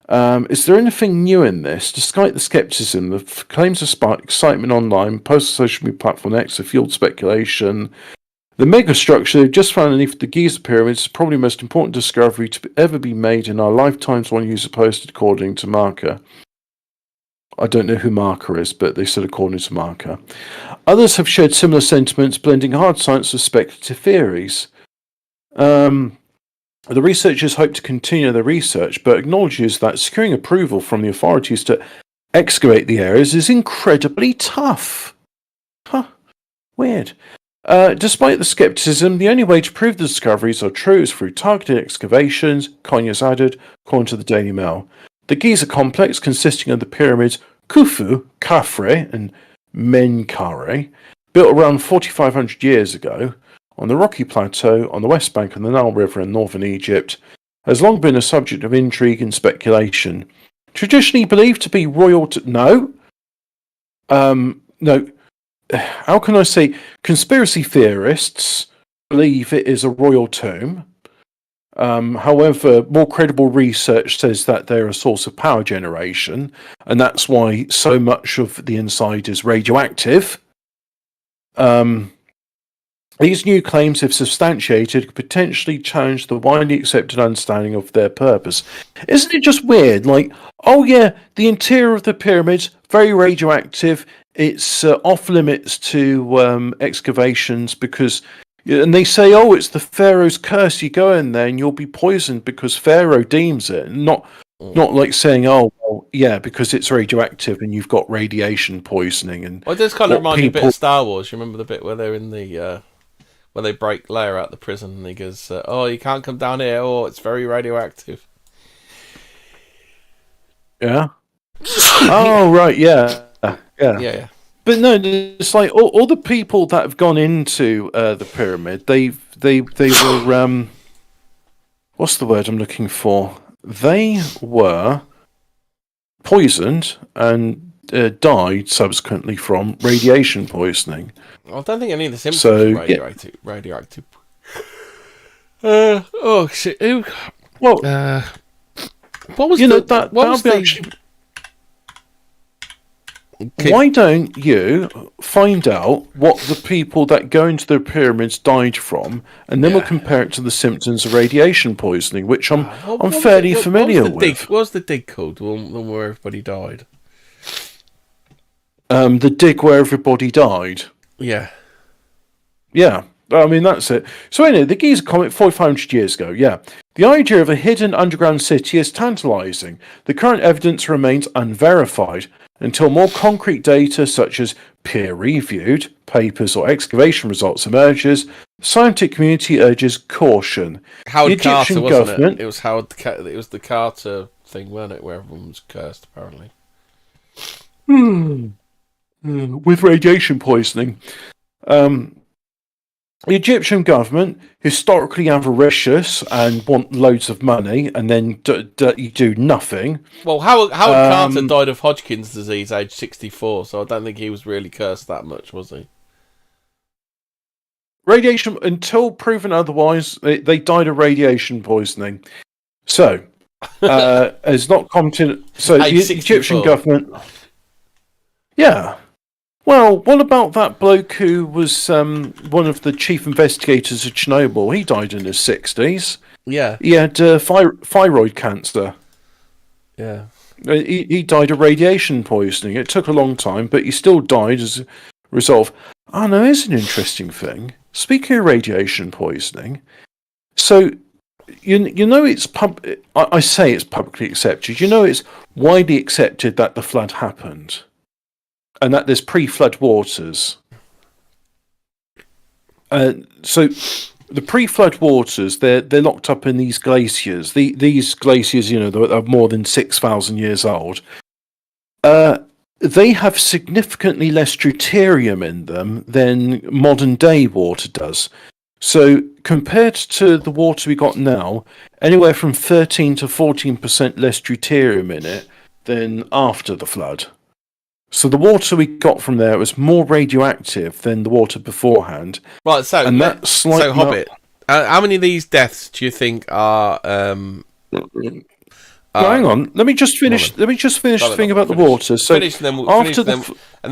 Is there anything new in this? Despite the scepticism, the claims have sparked excitement online, post social media platform X have fueled speculation. The megastructure they've just found underneath the Giza pyramids is probably the most important discovery to ever be made in our lifetimes, one user posted according to Marker. I don't know who Marker is, but they said according to Marker. Others have shared similar sentiments, blending hard science with speculative theories. The researchers hope to continue their research, but acknowledges that securing approval from the authorities to excavate the areas is incredibly tough. Weird. Despite the skepticism, the only way to prove the discoveries are true is through targeted excavations, Conyers added, according to the Daily Mail. The Giza complex, consisting of the pyramids Khufu, Khafre, and Menkaure, built around 4,500 years ago, on the rocky plateau on the west bank of the Nile River in northern Egypt, has long been a subject of intrigue and speculation. Traditionally believed to be royal... No! no, how can I say? Conspiracy theorists believe it is a royal tomb. However, more credible research says that they're a source of power generation, and that's why so much of the inside is radioactive. These new claims, if substantiated, could potentially challenge the widely accepted understanding of their purpose. Isn't it just weird? Like, oh yeah, the interior of the pyramids, very radioactive. It's off limits to excavations because... And they say, oh, it's the Pharaoh's curse. You go in there and you'll be poisoned because Pharaoh deems it. Not like saying, oh, well, yeah, because it's radioactive and you've got radiation poisoning. And well, it does kind of remind me a bit of Star Wars. You remember the bit where they're in the... when they break Leia out of the prison and he goes, oh, you can't come down here. Oh, it's very radioactive. Yeah. Oh, right, yeah. Yeah. But no, it's like all the people that have gone into the pyramid, they were what's the word I'm looking for? They were poisoned and died subsequently from radiation poisoning. I don't think any of the symptoms are radioactive. Oh shit! Well, what was that? Why don't you find out what the people that go into the pyramids died from, and then we'll compare it to the symptoms of radiation poisoning, which I'm fairly familiar with. What was the dig called? The one where everybody died? The dig where everybody died. Yeah. Yeah. I mean, that's it. So anyway, the Giza comet 4,500 years ago, yeah. The idea of a hidden underground city is tantalizing. The current evidence remains unverified. Until more concrete data, such as peer-reviewed papers or excavation results, emerges, the scientific community urges caution. Howard Carter, wasn't it? It was the Carter thing, weren't it, where everyone was cursed, apparently. With radiation poisoning. The Egyptian government, historically avaricious and want loads of money, and then you do nothing. Well, Howard Carter died of Hodgkin's disease, age 64, so I don't think he was really cursed that much, was he? Radiation, until proven otherwise, they died of radiation poisoning. So, as not commented... So, the Egyptian government... Yeah. Well, what about that bloke who was one of the chief investigators of Chernobyl? He died in his 60s. Yeah. He had thyroid cancer. Yeah. He died of radiation poisoning. It took a long time, but he still died as a result. Oh, no, here's an interesting thing. Speaking of radiation poisoning, so you know it's I say it's publicly accepted. You know it's widely accepted that the flood happened. And that there's pre-flood waters. So the pre-flood waters, they're locked up in these glaciers. These glaciers, that are more than 6,000 years old. They have significantly less deuterium in them than modern day water does. So compared to the water we got now, anywhere from 13 to 14% less deuterium in it than after the flood. So the water we got from there was more radioactive than the water beforehand. Right, so Hobbit. How many of these deaths do you think are? Hang on. Let me just finish. The thing about the water. So finish, and then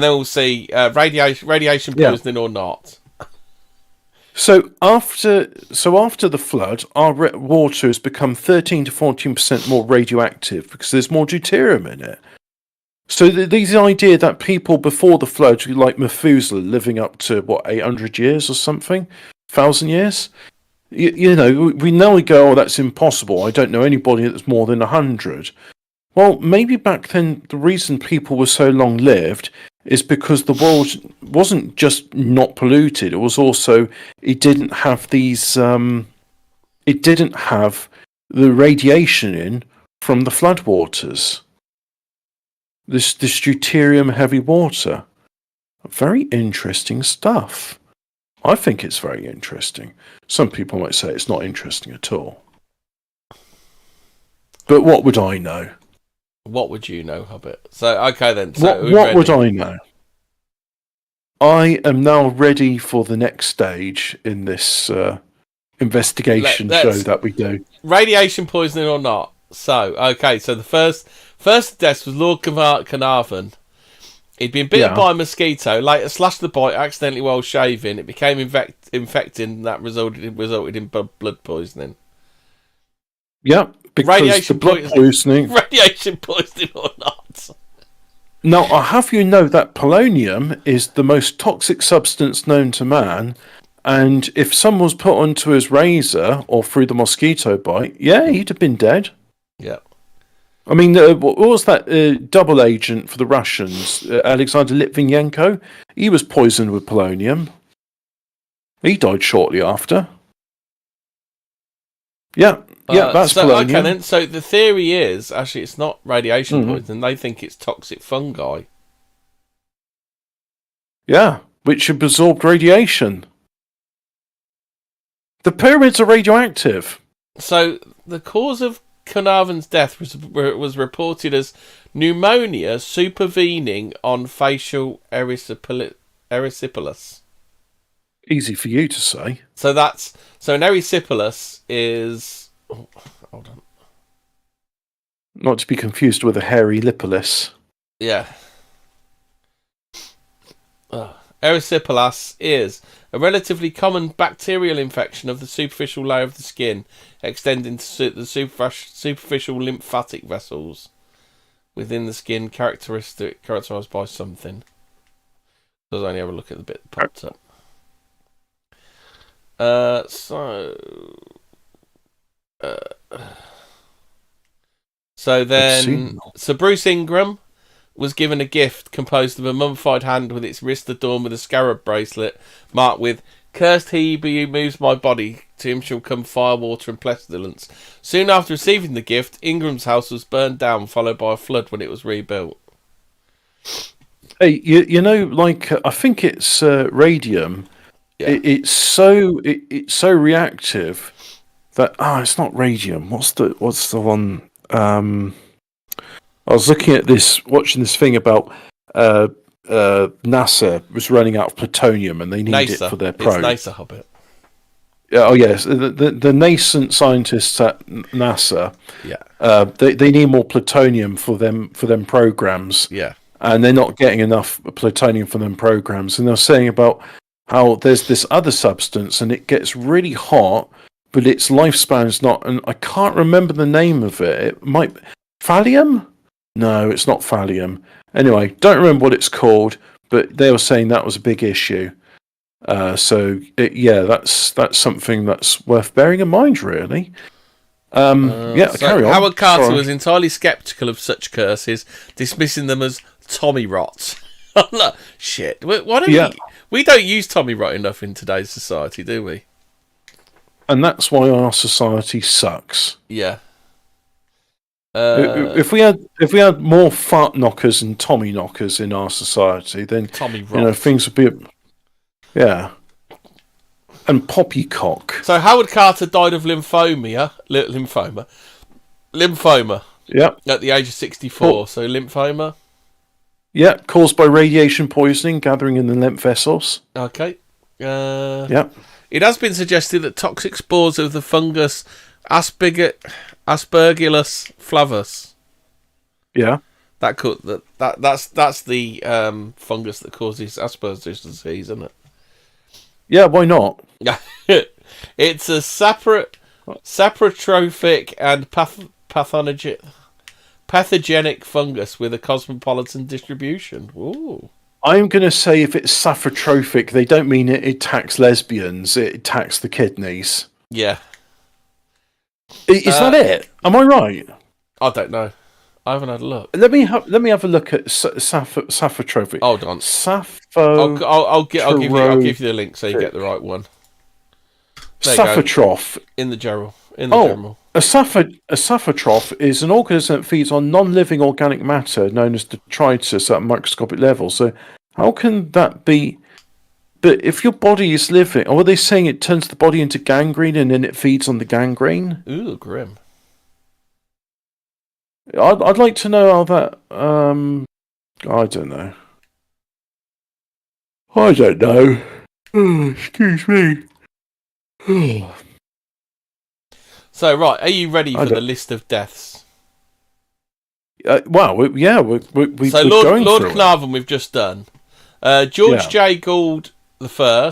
we'll see radiation poisoning or not. So after the flood, our water has become 13 to 14% more radioactive because there's more deuterium in it. So the idea that people before the flood, like Methuselah, living up to 800 years or something, 1,000 years, we now go, oh, that's impossible. I don't know anybody that's more than 100. Well, maybe back then the reason people were so long lived is because the world wasn't just not polluted. It was also it didn't have these. It didn't have the radiation in from the floodwaters. This deuterium heavy water. Very interesting stuff. I think it's very interesting. Some people might say it's not interesting at all. But what would I know? What would you know, Hobbit? So, okay then. So what would I know? I am now ready for the next stage in this investigation show that we do. Radiation poisoning or not? So, okay, so the first death was Lord Carnarvon. He'd been bitten by a mosquito, later slashed the bite accidentally while shaving. It became infecting, that resulted in blood poisoning. Yeah, because the blood poisoning... Radiation poisoning or not? Now, I'll have you know that polonium is the most toxic substance known to man, and if someone was put onto his razor or through the mosquito bite, he'd have been dead. Yeah. I mean, what was that double agent for the Russians, Alexander Litvinenko? He was poisoned with polonium. He died shortly after. Yeah, that's polonium. Okay, then, so the theory is, actually, it's not radiation poisoning. They think it's toxic fungi. Yeah, which absorbed radiation. The pyramids are radioactive. So the cause of Carnarvon's death was reported as pneumonia supervening on facial erysipelas. Easy for you to say. So an erysipelas is... Oh, hold on. Not to be confused with a hairy lipolis. Yeah. Erysipelas is a relatively common bacterial infection of the superficial layer of the skin, extending to the superficial lymphatic vessels within the skin, characterized by something. Let's only have a look at the bit that popped up. So Bruce Ingram was given a gift composed of a mummified hand with its wrist adorned with a scarab bracelet marked with "Cursed he who moves my body, to him shall come fire, water and pestilence." Soon after receiving the gift, Ingram's house was burned down, followed by a flood when it was rebuilt. Hey, you know, like I think it's radium. Yeah. It's so reactive that it's not radium. What's the one? I was looking at watching this thing about NASA was running out of plutonium and they need it for their probe. It's NASA Hobbit. Oh yes, the nascent scientists at NASA. Yeah. They need more plutonium for them programs. Yeah. And they're not getting enough plutonium for them programs. And they're saying about how there's this other substance and it gets really hot, but its lifespan's not. And I can't remember the name of it. It might thallium. No, it's not thallium. Anyway, don't remember what it's called, but they were saying that was a big issue. That's something that's worth bearing in mind, really. Carry on. Howard Carter was entirely sceptical of such curses, dismissing them as Tommy rot. Shit. We don't use Tommy rot enough in today's society, do we? And that's why our society sucks. Yeah. If we had more fart knockers and Tommy knockers in our society, then things would be and poppycock. So Howard Carter died of lymphoma. Yeah. At the age of 64. So lymphoma. Yeah, caused by radiation poisoning gathering in the lymph vessels. Okay. Yeah. It has been suggested that toxic spores of the fungus Aspergillus flavus. Yeah. That's the fungus that causes Asperger's disease, isn't it? Yeah, why not? It's a saprotrophic and pathogenic fungus with a cosmopolitan distribution. Ooh. I'm going to say if it's saprotrophic, they don't mean it attacks lesbians. It attacks the kidneys. Yeah. Is that it? Am I right? I don't know. I haven't had a look. Let me have a look at saprotrophic. Hold on. I'll give you the link so you get the right one. Saprotroph in the general. A saprotroph is an organism that feeds on non-living organic matter known as detritus at a microscopic level. So how can that be? But if your body is living, or are they saying it turns the body into gangrene and then it feeds on the gangrene? Ooh, grim. I'd like to know how that. I don't know. I don't know. Oh, excuse me. So, right, are you ready for the list of deaths? Well, we're so Lord Carnarvon we've just done. George J. Gould I,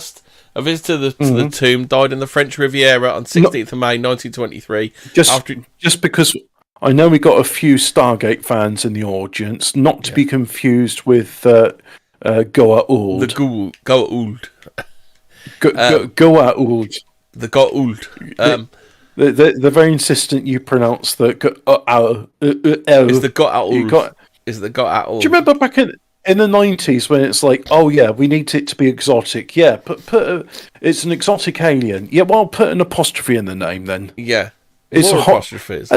a visitor to the tomb, died in the French Riviera on 16th of May 1923. Just because I know we got a few Stargate fans in the audience, not to be confused with Goa'uld. The Goa'uld. Goa'uld. The Goa'uld. They're very insistent you pronounce the Is the Goa'uld. Is the Goa'uld. Do you remember back in the 90s when it's like, oh yeah, we need it to be exotic. Yeah, it's an exotic alien. Yeah, well, put an apostrophe in the name then. Yeah, it's more apostrophes.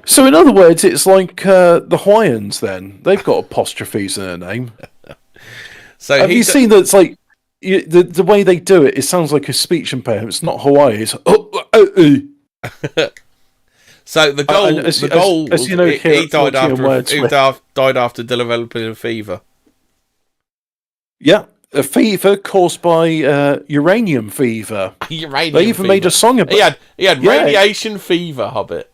So in other words, it's like the Hawaiians then. They've got apostrophes in their name. So have you seen that? It's like the way they do it. It sounds like a speech impairment. It's not Hawaii. It's So the goal, as you know, he died after developing a fever. Yeah, a fever caused by uranium fever. They even made a song about it. He had radiation fever, Hobbit.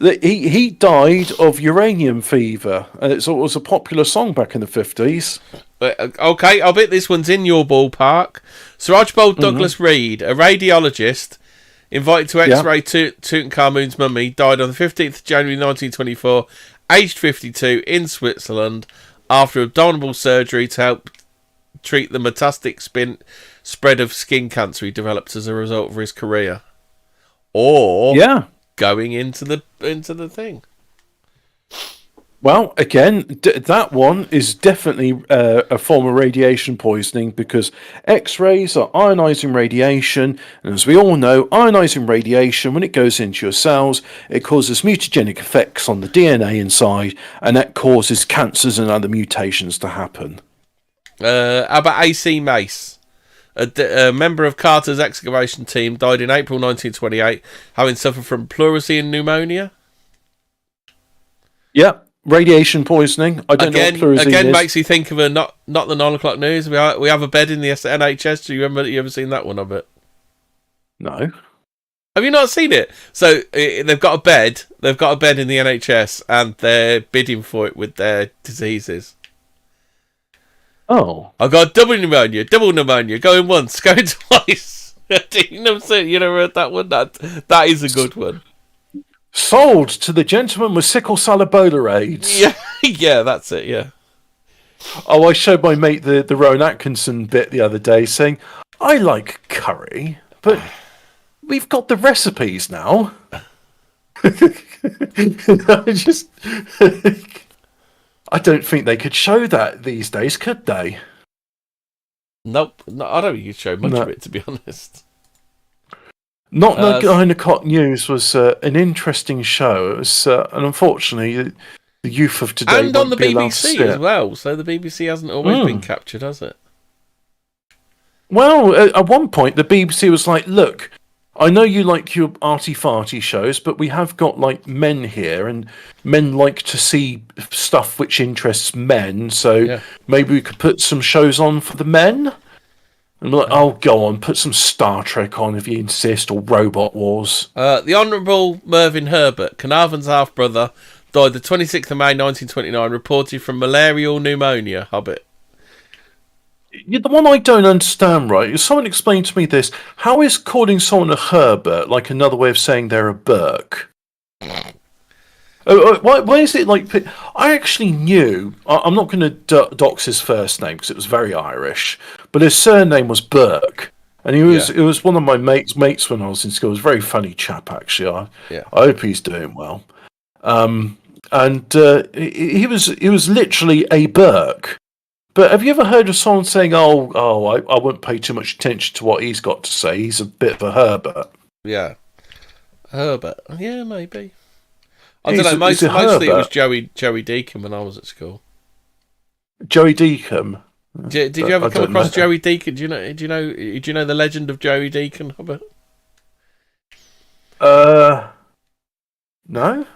He died of uranium fever, and it was a popular song back in the 50s. Okay, I'll bet this one's in your ballpark. Sir Archibald Douglas Reed, a radiologist invited to X-ray Tutankhamun's mummy, died on the 15th of January 1924, aged 52, in Switzerland, after abdominal surgery to help treat the metastatic spread of skin cancer he developed as a result of his career. Or going into the thing. Well, again, that one is definitely a form of radiation poisoning because X-rays are ionizing radiation, and as we all know, ionizing radiation, when it goes into your cells, it causes mutagenic effects on the DNA inside, and that causes cancers and other mutations to happen. How about AC Mace? A member of Carter's excavation team died in April 1928, having suffered from pleurisy and pneumonia. Yeah. Radiation poisoning. I don't know what pleurisy is. Makes you think of not the 9 o'clock news. We have a bed in the NHS. Do you remember? You ever seen that one of it? No. Have you not seen it? So they've got a bed. They've got a bed in the NHS, and they're bidding for it with their diseases. Oh. I got double pneumonia, going once, going twice. You never heard that one? That is a good one. Sold to the gentleman with sickle cell Ebola AIDS. Yeah, that's it, yeah. Oh, I showed my mate the Rowan Atkinson bit the other day saying, I like curry, but we've got the recipes now. I don't think they could show that these days, could they? Nope. No, I don't think you could show much of it, to be honest. Not the 9 o'clock news was an interesting show. It was, and unfortunately, the youth of today and on the BBC as well. So the BBC hasn't always been captured, has it? Well, at one point, the BBC was like, "Look, I know you like your arty-farty shows, but we have got like men here, and men like to see stuff which interests men. So maybe we could put some shows on for the men." And we're like, oh, go on, put some Star Trek on if you insist, or Robot Wars. The Honourable Mervyn Herbert, Carnarvon's half-brother, died the 26th of May 1929, reported from malarial pneumonia, Hobbit. The one I don't understand, right, is someone explain to me this. How is calling someone a Herbert like another way of saying they're a Burke? Why is it like... I actually knew... I'm not going to dox his first name because it was very Irish, but his surname was Burke. And it was one of my mates when I was in school. He was a very funny chap, actually. I hope he's doing well. And he was literally a Burke. But have you ever heard of someone saying, I won't pay too much attention to what he's got to say. He's a bit of a Herbert. Yeah. Herbert. Yeah, maybe. I don't know. Mostly it was Joey Deacon when I was at school. Joey Deacon. Did you ever come across Joey Deacon? Do you know the legend of Joey Deacon, Hobbit? No.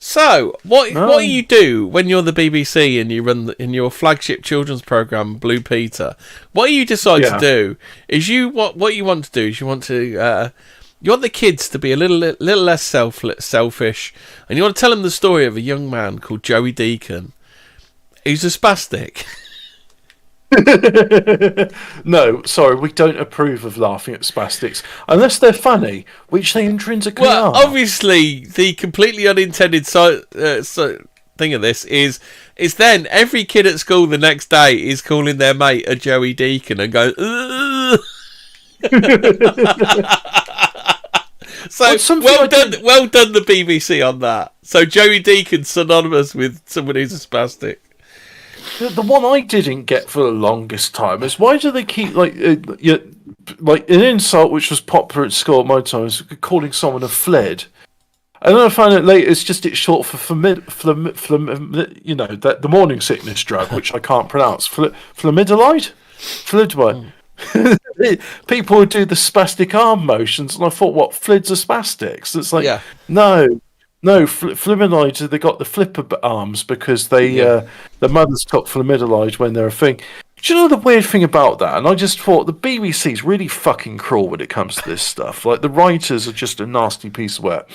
So, what do you do when you're the BBC and you run in your flagship children's programme, Blue Peter? What you decide to do is what you want to do is you want the kids to be a little less selfish, and you want to tell them the story of a young man called Joey Deacon. He's a spastic. No, sorry, we don't approve of laughing at spastics unless they're funny, which they intrinsically are. Obviously, the completely unintended thing of this is then every kid at school the next day is calling their mate a Joey Deacon and going, ugh. So well done, the BBC on that. So Joey Deacon's synonymous with someone who's a spastic. The one I didn't get for the longest time is why do they keep like an insult which was popular at school at my time is calling someone a fled, and then I found out later it's short for the morning sickness drug which I can't pronounce, flamidolide. People would do the spastic arm motions, and I thought, what, flids are spastics? It's like, no, flamidolide, they got the flipper arms because the mothers took flamidolide when they're a thing. Do you know the weird thing about that? And I just thought the BBC's really fucking cruel when it comes to this stuff. Like, the writers are just a nasty piece of work.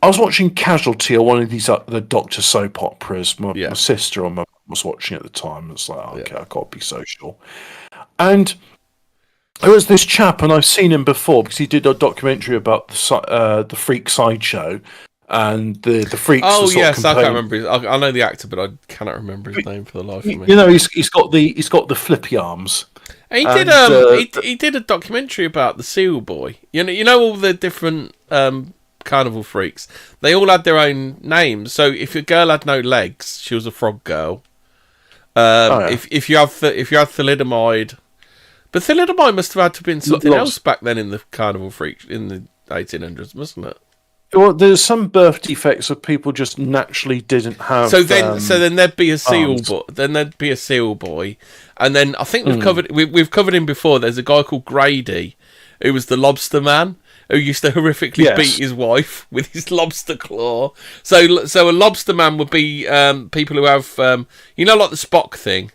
I was watching Casualty or one of these the Doctor soap operas. My sister or my mum was watching at the time. It's like, okay, I've got to be social. And there was this chap, and I've seen him before because he did a documentary about the Freak Sideshow. And the freaks. Oh yes, I can't remember. I know the actor, but I cannot remember his name for the life of me. You know, he's got the flippy arms. And he did a documentary about the Seal Boy. You know all the different carnival freaks. They all had their own names. So if a girl had no legs, she was a frog girl. If you have thalidomide, but thalidomide must have had to have been something else back then in the carnival freak in the 1800s, mustn't it? Well, there's some birth defects of people just naturally didn't have. So then there'd be a seal boy. Then there'd be a seal boy, and then I think we've covered him before. There's a guy called Grady, who was the lobster man, who used to horrifically beat his wife with his lobster claw. So a lobster man would be people who have like the Spock thing.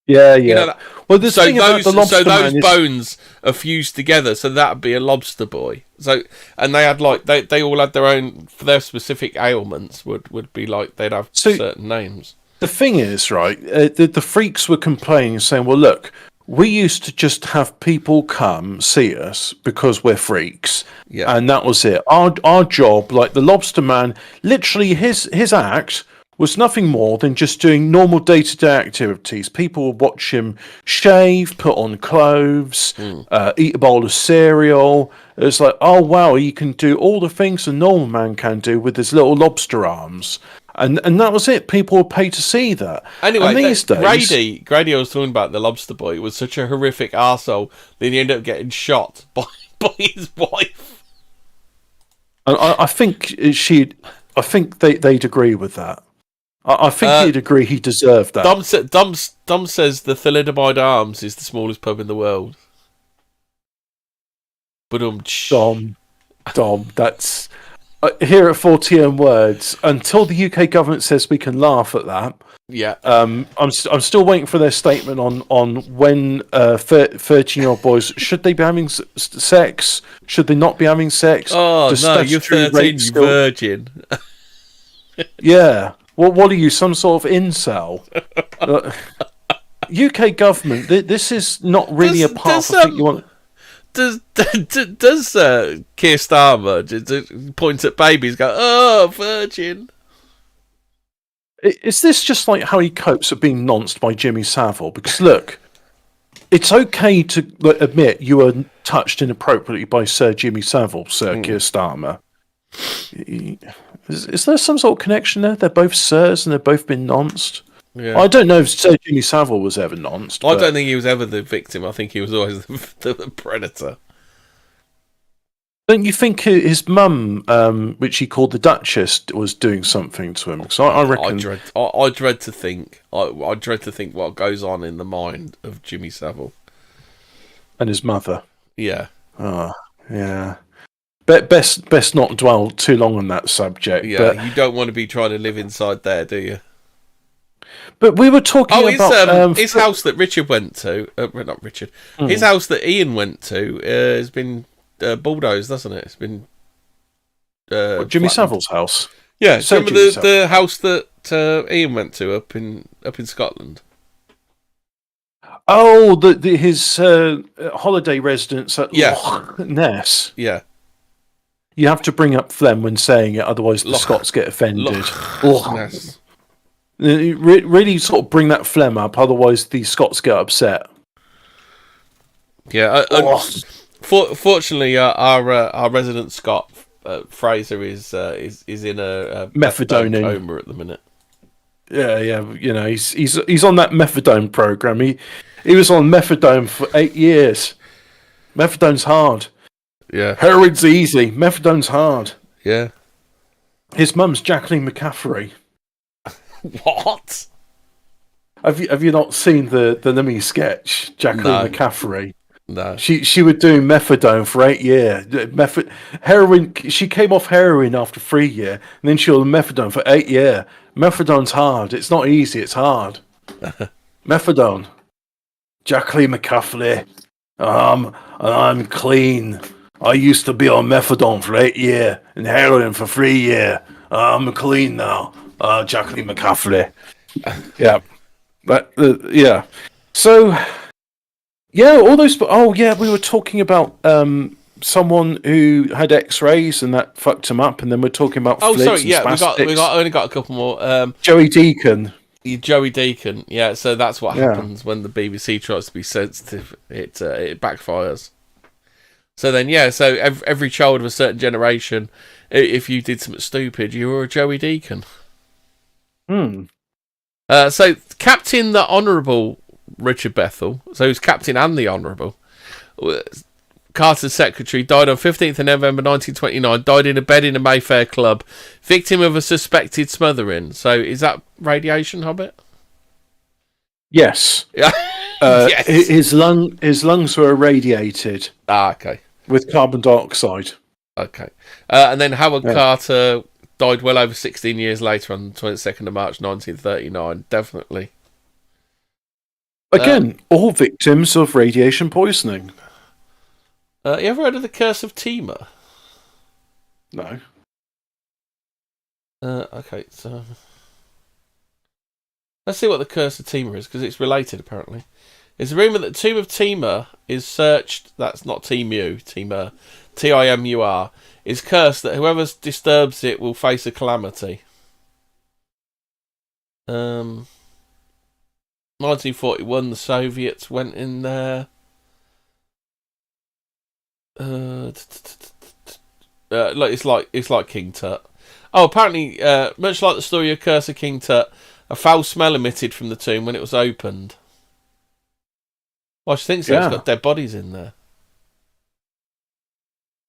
Yeah. You know well, those bones are fused together, so that'd be a lobster boy. So, and they had they all had their own for their specific ailments. Would be like they'd have certain names. The thing is, right? The freaks were complaining, saying, "Well, look, we used to just have people come see us because we're freaks, and that was it. Our job, like the lobster man, literally his act." Was nothing more than just doing normal day-to-day activities. People would watch him shave, put on clothes, eat a bowl of cereal. It's like, oh wow, he can do all the things a normal man can do with his little lobster arms. And that was it. People would pay to see that. Anyway, and these days, Grady, I was talking about the lobster boy, was such a horrific arsehole that he ended up getting shot by his wife. And I think they'd agree with that. I think he'd agree he deserved that. Dom says the thalidomide arms is the smallest pub in the world. But Dom, that's here at Fortean Words. Until the UK government says we can laugh at that. Yeah. I'm still waiting for their statement on when 13-year-old boys should they be having sex? Should they not be having sex? Oh no, you're 13, you virgin. Yeah. Well, what are you, some sort of incel? UK government, this is not really a path I think you want. Does Keir Starmer point at babies, go, oh, virgin? Is this just like how he copes at being nonced by Jimmy Savile? Because look, it's okay to admit you were touched inappropriately by Sir Jimmy Savile, Sir Keir Starmer. Is there some sort of connection there? They're both sirs and they've both been nonced. Yeah. I don't know if Sir Jimmy Savile was ever nonced. I don't think he was ever the victim. I think he was always the predator. Don't you think his mum, which he called the Duchess, was doing something to him? Because I reckon I dread to think. I dread to think what goes on in the mind of Jimmy Savile and his mother. Yeah. Oh, yeah. best not dwell too long on that subject. Yeah, but you don't want to be trying to live inside there, do you? But we were talking about his house that Richard went to. Not Richard. His house that Ian went to has been bulldozed, hasn't it? It's been Jimmy Savile's house. Yeah, remember the house that Ian went to up in Scotland. Oh, his holiday residence at Loch Ness. Yeah. You have to bring up phlegm when saying it, otherwise the Scots get offended. Loch Ness. Really sort of bring that phlegm up, otherwise the Scots get upset. Yeah. Fortunately, our resident Scot, Fraser, is in a methadone coma at the minute. Yeah. You know, he's on that methadone program. He was on methadone for 8 years. Methadone's hard. Yeah. Heroin's easy. Methadone's hard. Yeah. His mum's Jacqueline McCaffrey. What? Have you not seen the Nimmy sketch, Jacqueline McCaffrey? No. She would do methadone for 8 years. Heroin. She came off heroin after 3 years, and then she was on methadone for 8 years. Methadone's hard. It's not easy. It's hard. Methadone. Jacqueline McCaffrey. I'm clean. I used to be on methadone for 8 years and heroin for 3 years. I'm clean now. Jacqueline McCaffrey. Yeah. But, yeah. So, yeah, all those... Oh, yeah, we were talking about someone who had X-rays and that fucked him up, and then we're talking about we spastics. only got a couple more. Joey Deacon. Joey Deacon, yeah. So that's what happens when the BBC tries to be sensitive. It backfires. So then, so every child of a certain generation, if you did something stupid, you were a Joey Deacon. So Captain the Honourable Richard Bethel, so he's Captain and the Honourable, Carter's secretary, died on 15th of November 1929, died in a bed in a Mayfair club, victim of a suspected smothering. So is that radiation, Hobbit? Yes. Yeah. Yes. His lungs were irradiated. Okay. With carbon dioxide. Okay. And then Howard Carter died well over 16 years later on the 22nd of March 1939. Definitely. Again, all victims of radiation poisoning. You ever heard of the Curse of Tima? No. Okay, so let's see what the Curse of Tima is, because it's related, apparently. It's a rumour that the tomb of Tima is searched... That's not Timu, Tima. Timur. Is cursed that whoever disturbs it will face a calamity. 1941, the Soviets went in there. It's like King Tut. Oh, apparently, much like the story of Curse of King Tut, a foul smell emitted from the tomb when it was opened. Well, I think so. Yeah. It's got dead bodies in there.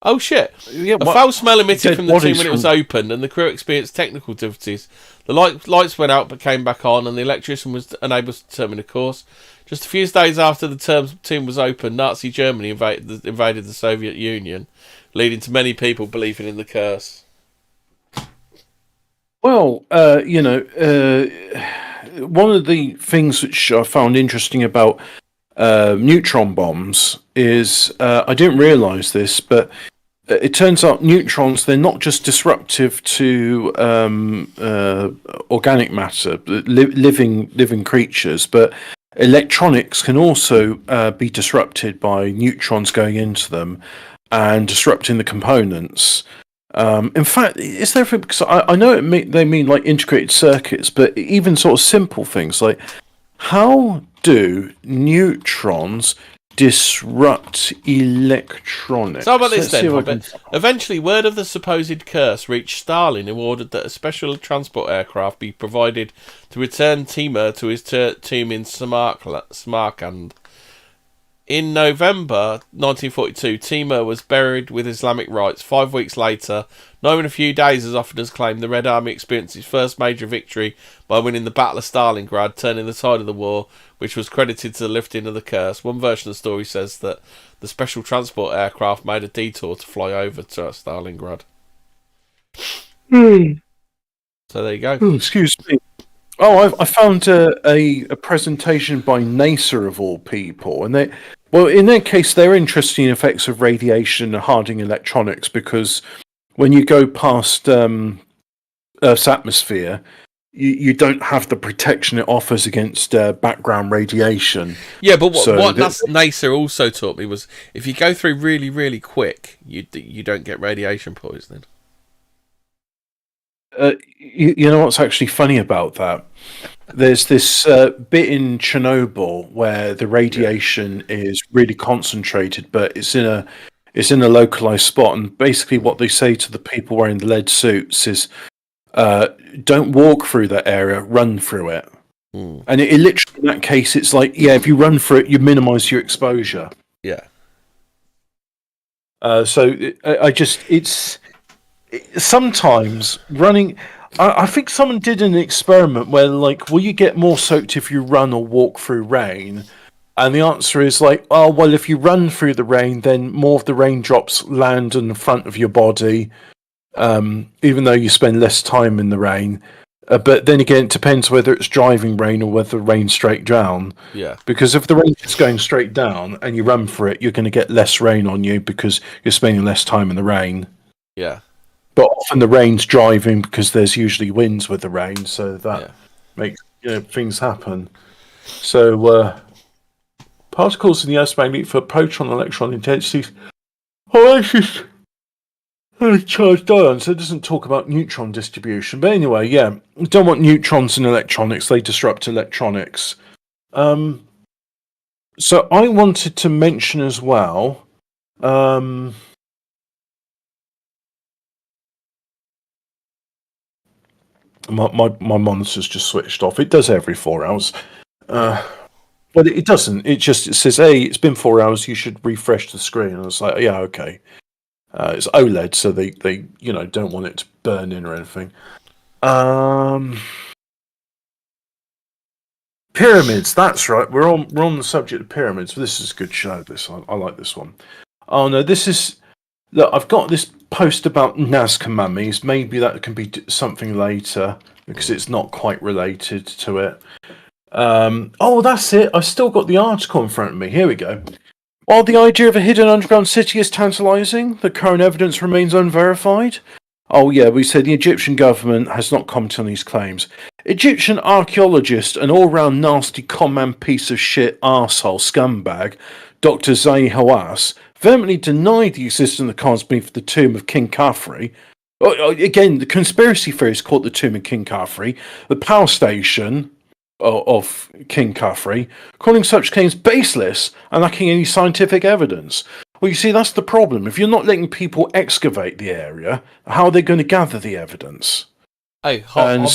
Oh shit! Yeah, a foul smell emitted from the tomb when it was opened, and the crew experienced technical difficulties. The lights went out but came back on, and the electrician was unable to determine the course. Just a few days after the tomb was opened, Nazi Germany invaded the Soviet Union, leading to many people believing in the curse. Well, one of the things which I found interesting about neutron bombs is, I didn't realise this, but it turns out neutrons, they're not just disruptive to organic matter, living creatures, but electronics can also be disrupted by neutrons going into them and disrupting the components. In fact, is there, because I know they mean like integrated circuits, but even sort of simple things like, how do neutrons disrupt electronics? So how about this then, Hobbit? Eventually, word of the supposed curse reached Stalin, who ordered that a special transport aircraft be provided to return Timur to his tomb in Samarkand. In November 1942, Timur was buried with Islamic rites. 5 weeks later, not even a few days as often as claimed, the Red Army experienced its first major victory by winning the Battle of Stalingrad, turning the tide of the war, which was credited to the lifting of the curse. One version of the story says that the special transport aircraft made a detour to fly over to Stalingrad. So there you go. Excuse me. Oh, I found a presentation by NASA of all people, and in their case, they're interested in the effects of radiation and hardening electronics, because when you go past Earth's atmosphere, you don't have the protection it offers against background radiation. Yeah, but what NASA also taught me was if you go through really, really quick, you don't get radiation poisoning. You know what's actually funny about that? There's this bit in Chernobyl where the radiation is really concentrated, but it's in a localized spot. And basically, what they say to the people wearing the lead suits is, "Don't walk through that area, run through it." And it literally, in that case, it's like, if you run through it, you minimize your exposure. Yeah. It's sometimes running. I think someone did an experiment where, like, will you get more soaked if you run or walk through rain? And the answer is like, oh, well, if you run through the rain, then more of the raindrops land in the front of your body, even though you spend less time in the rain. But then again, it depends whether it's driving rain or whether the rain's straight down. Yeah. Because if the rain is going straight down and you run for it, you're going to get less rain on you because you're spending less time in the rain. Yeah. But often the rain's driving because there's usually winds with the rain, so that makes things happen. So particles in the Earth's magnet for proton electron intensities are actually charged ions, so it doesn't talk about neutron distribution. But anyway, we don't want neutrons in electronics, they disrupt electronics. So I wanted to mention as well, my monitor's just switched off. It does every 4 hours. But it doesn't. It says, hey, it's been 4 hours, you should refresh the screen. And I was like, yeah, okay. It's OLED, so they don't want it to burn in or anything. Pyramids, that's right. We're on the subject of pyramids. This is a good show, this. I like this one. Oh no, this is... Look, I've got this post about Nazca mummies. Maybe that can be something later because it's not quite related to it. That's it. I've still got the article in front of me. Here we go. While the idea of a hidden underground city is tantalising, the current evidence remains unverified. Oh yeah, we said the Egyptian government has not commented on these claims. Egyptian archaeologist and all-round nasty con-man piece of shit arsehole scumbag, Dr. Zahi Hawass, vehemently denied the existence of the cons beneath the tomb of King Khafre. Again, the conspiracy theories called the tomb of King Khafre, the power station of King Khafre, calling such claims baseless and lacking any scientific evidence. Well, you see, that's the problem. If you're not letting people excavate the area, how are they going to gather the evidence? Hey, Hobbit,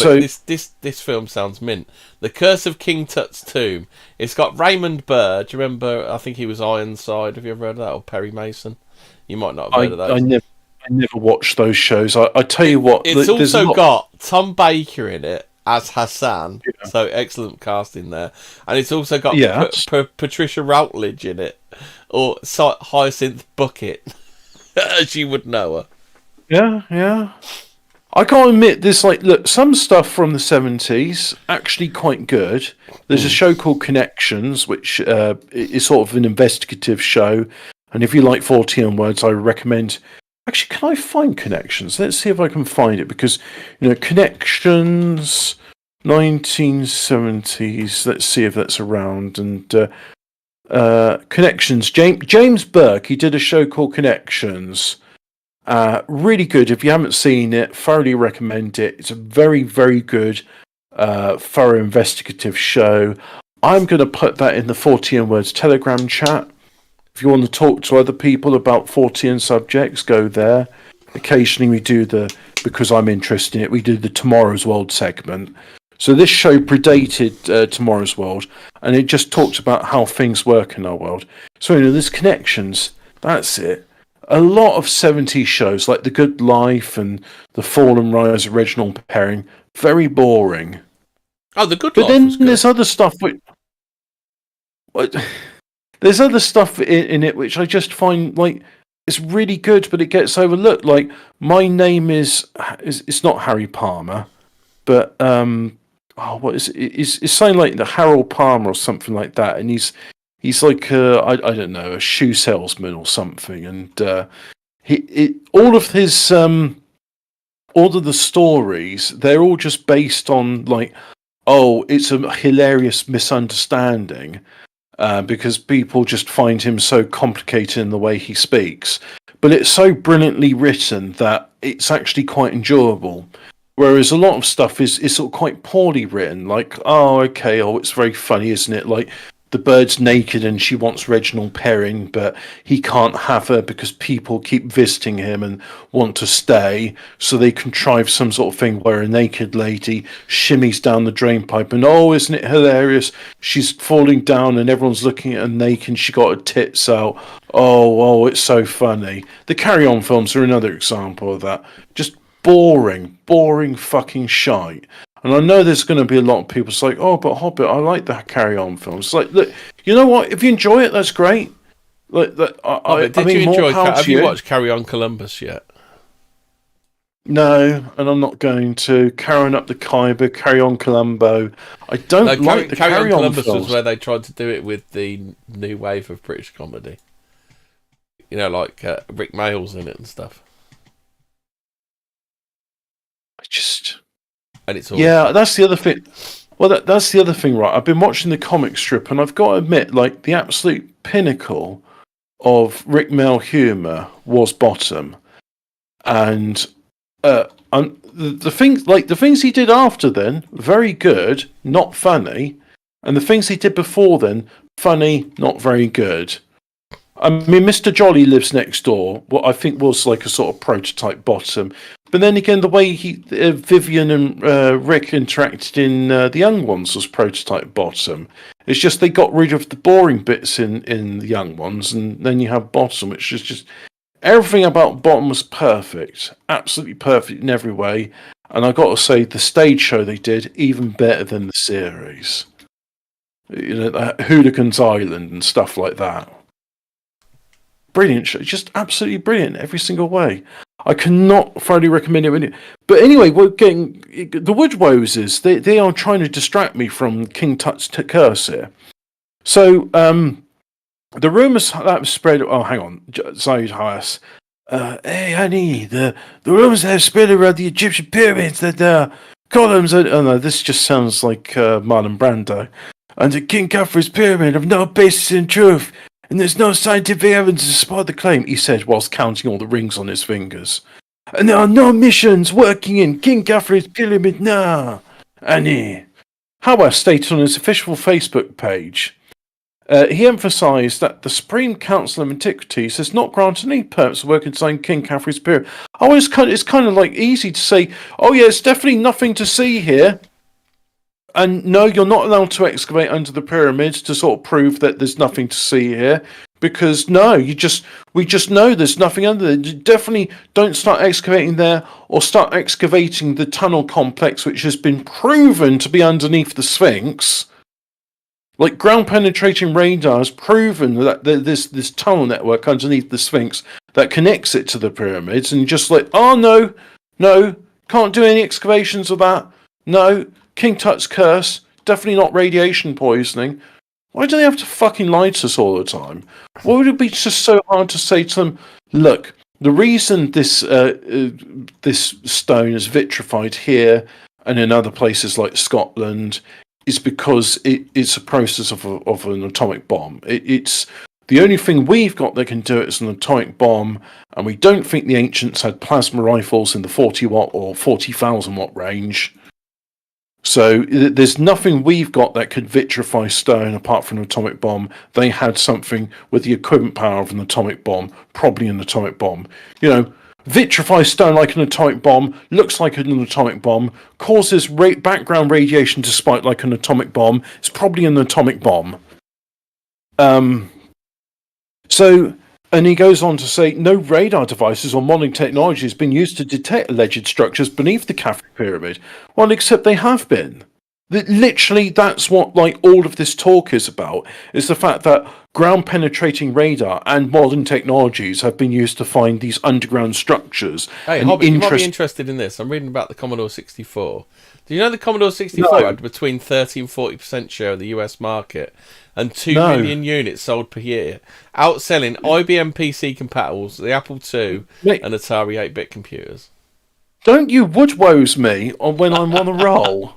this film sounds mint. The Curse of King Tut's Tomb. It's got Raymond Burr. Do you remember? I think he was Ironside. Have you ever heard of that? Or Perry Mason? You might not have heard of those. I never watched those shows. I tell you what. It's also got Tom Baker in it as Hassan. Yeah. So excellent casting there. And it's also got Patricia Routledge in it. Or Hyacinth Bucket, as you would know her. Yeah. I can't admit this. Some stuff from the 70s actually quite good. There's a show called Connections, which is sort of an investigative show. And if you like Fortean words, I recommend. Actually, can I find Connections? Let's see if I can find it because Connections 1970s. Let's see if that's around and. Connections. James Burke. He did a show called Connections. Really good. If you haven't seen it, thoroughly recommend it. It's a very, very good, thorough investigative show. I'm going to put that in the Fortean Words Telegram chat. If you want to talk to other people about Fortean subjects, go there. Occasionally we do because I'm interested in it, we do the Tomorrow's World segment. So this show predated Tomorrow's World, and it just talked about how things work in our world. So there's connections. That's it. A lot of 70s shows like The Good Life and The Fall and Rise original pairing, very boring. Oh, The Good Life. But then there's other stuff there's other stuff in it which I just find like it's really good, but it gets overlooked. Like My Name is it's not Harry Palmer, but what is it? It's something like the Harold Palmer or something like that, and he's like I don't know, a shoe salesman or something, and all of the stories, they're all just based on like, oh, it's a hilarious misunderstanding because people just find him so complicated in the way he speaks, but it's so brilliantly written that it's actually quite enjoyable. Whereas a lot of stuff is sort of quite poorly written, like, it's very funny, isn't it? Like, the bird's naked and she wants Reginald Perrin, but he can't have her because people keep visiting him and want to stay. So they contrive some sort of thing where a naked lady shimmies down the drain pipe, and isn't it hilarious? She's falling down and everyone's looking at her naked and she got her tits out. Oh, it's so funny. The Carry On films are another example of that. Just boring fucking shite. And I know there's going to be a lot of people say, oh, but Hobbit, I like the Carry On films. It's like, look, you know what? If you enjoy it, that's great. Like, Did you enjoy? Have you watched Carry On Columbus yet? No, and I'm not going to. Carrying Up the Khyber, Carry On Columbo. I don't like the Carry On Columbus films. Was where they tried to do it with the new wave of British comedy. You know, like Rick Mayall's in it and stuff. And it's awesome. Yeah, that's the other thing. Well, that's the other thing, right? I've been watching the comic strip, and I've got to admit, like, the absolute pinnacle of Rick Mayall humour was Bottom, and the things he did after then, very good, not funny, and the things he did before then, funny, not very good. I mean, Mr. Jolly Lives Next Door, what I think was like a sort of prototype Bottom. But then again, the way Vivian and Rick interacted in The Young Ones was prototype Bottom. It's just they got rid of the boring bits in The Young Ones, and then you have Bottom, which is just... Everything about Bottom was perfect. Absolutely perfect in every way. And I got to say, the stage show they did, even better than the series. You know, Hooligans Island and stuff like that. Brilliant show, just absolutely brilliant every single way. I cannot thoroughly recommend it. But anyway, we're getting the Woodroses. They are trying to distract me from King Tut's curse here. So the rumours that have spread. Oh, hang on, Zaid Hayas. Hey, honey, the rumours have spread around the Egyptian pyramids that columns. Oh no, this just sounds like Marlon Brando. And the King Khafre's pyramid have no basis in truth. And there's no scientific evidence to support the claim, he said whilst counting all the rings on his fingers. And there are no missions working in King Khafre's pyramid now. Annie. Howard stated on his official Facebook page, he emphasised that the Supreme Council of Antiquities has not granted any permits to work inside King Khafre's pyramid. Oh, it's kind of like easy to say, oh yeah, it's definitely nothing to see here. And no, you're not allowed to excavate under the pyramids to sort of prove that there's nothing to see here. Because no, we just know there's nothing under there. You definitely don't start excavating there, or start excavating the tunnel complex, which has been proven to be underneath the Sphinx. Like ground penetrating radar has proven that there's this tunnel network underneath the Sphinx that connects it to the pyramids, and just like, oh no, can't do any excavations of that. No. King Tut's curse, definitely not radiation poisoning. Why do they have to fucking lie to us all the time? Why would it be just so hard to say to them, look, the reason this stone is vitrified here and in other places like Scotland is because it's a process of an atomic bomb. It's the only thing we've got that can do it is an atomic bomb, and we don't think the ancients had plasma rifles in the 40 watt or 40,000 watt range. So there's nothing we've got that could vitrify stone apart from an atomic bomb. They had something with the equivalent power of an atomic bomb, probably an atomic bomb. You know, vitrifies stone like an atomic bomb, looks like an atomic bomb, causes background radiation to spike like an atomic bomb. It's probably an atomic bomb. And he goes on to say, no radar devices or modern technology has been used to detect alleged structures beneath the Khafre Pyramid. Well, except they have been. Literally, that's what all of this talk is about, is the fact that ground-penetrating radar and modern technologies have been used to find these underground structures. Hey, Hobbit, you might be interested in this. I'm reading about the Commodore 64. Do you know the Commodore 64 had between 30 and 40% share of the US market and 2 million units sold per year, outselling IBM PC compatibles, the Apple II, and Atari 8-bit computers? Don't you woodwoes me when I'm on a roll.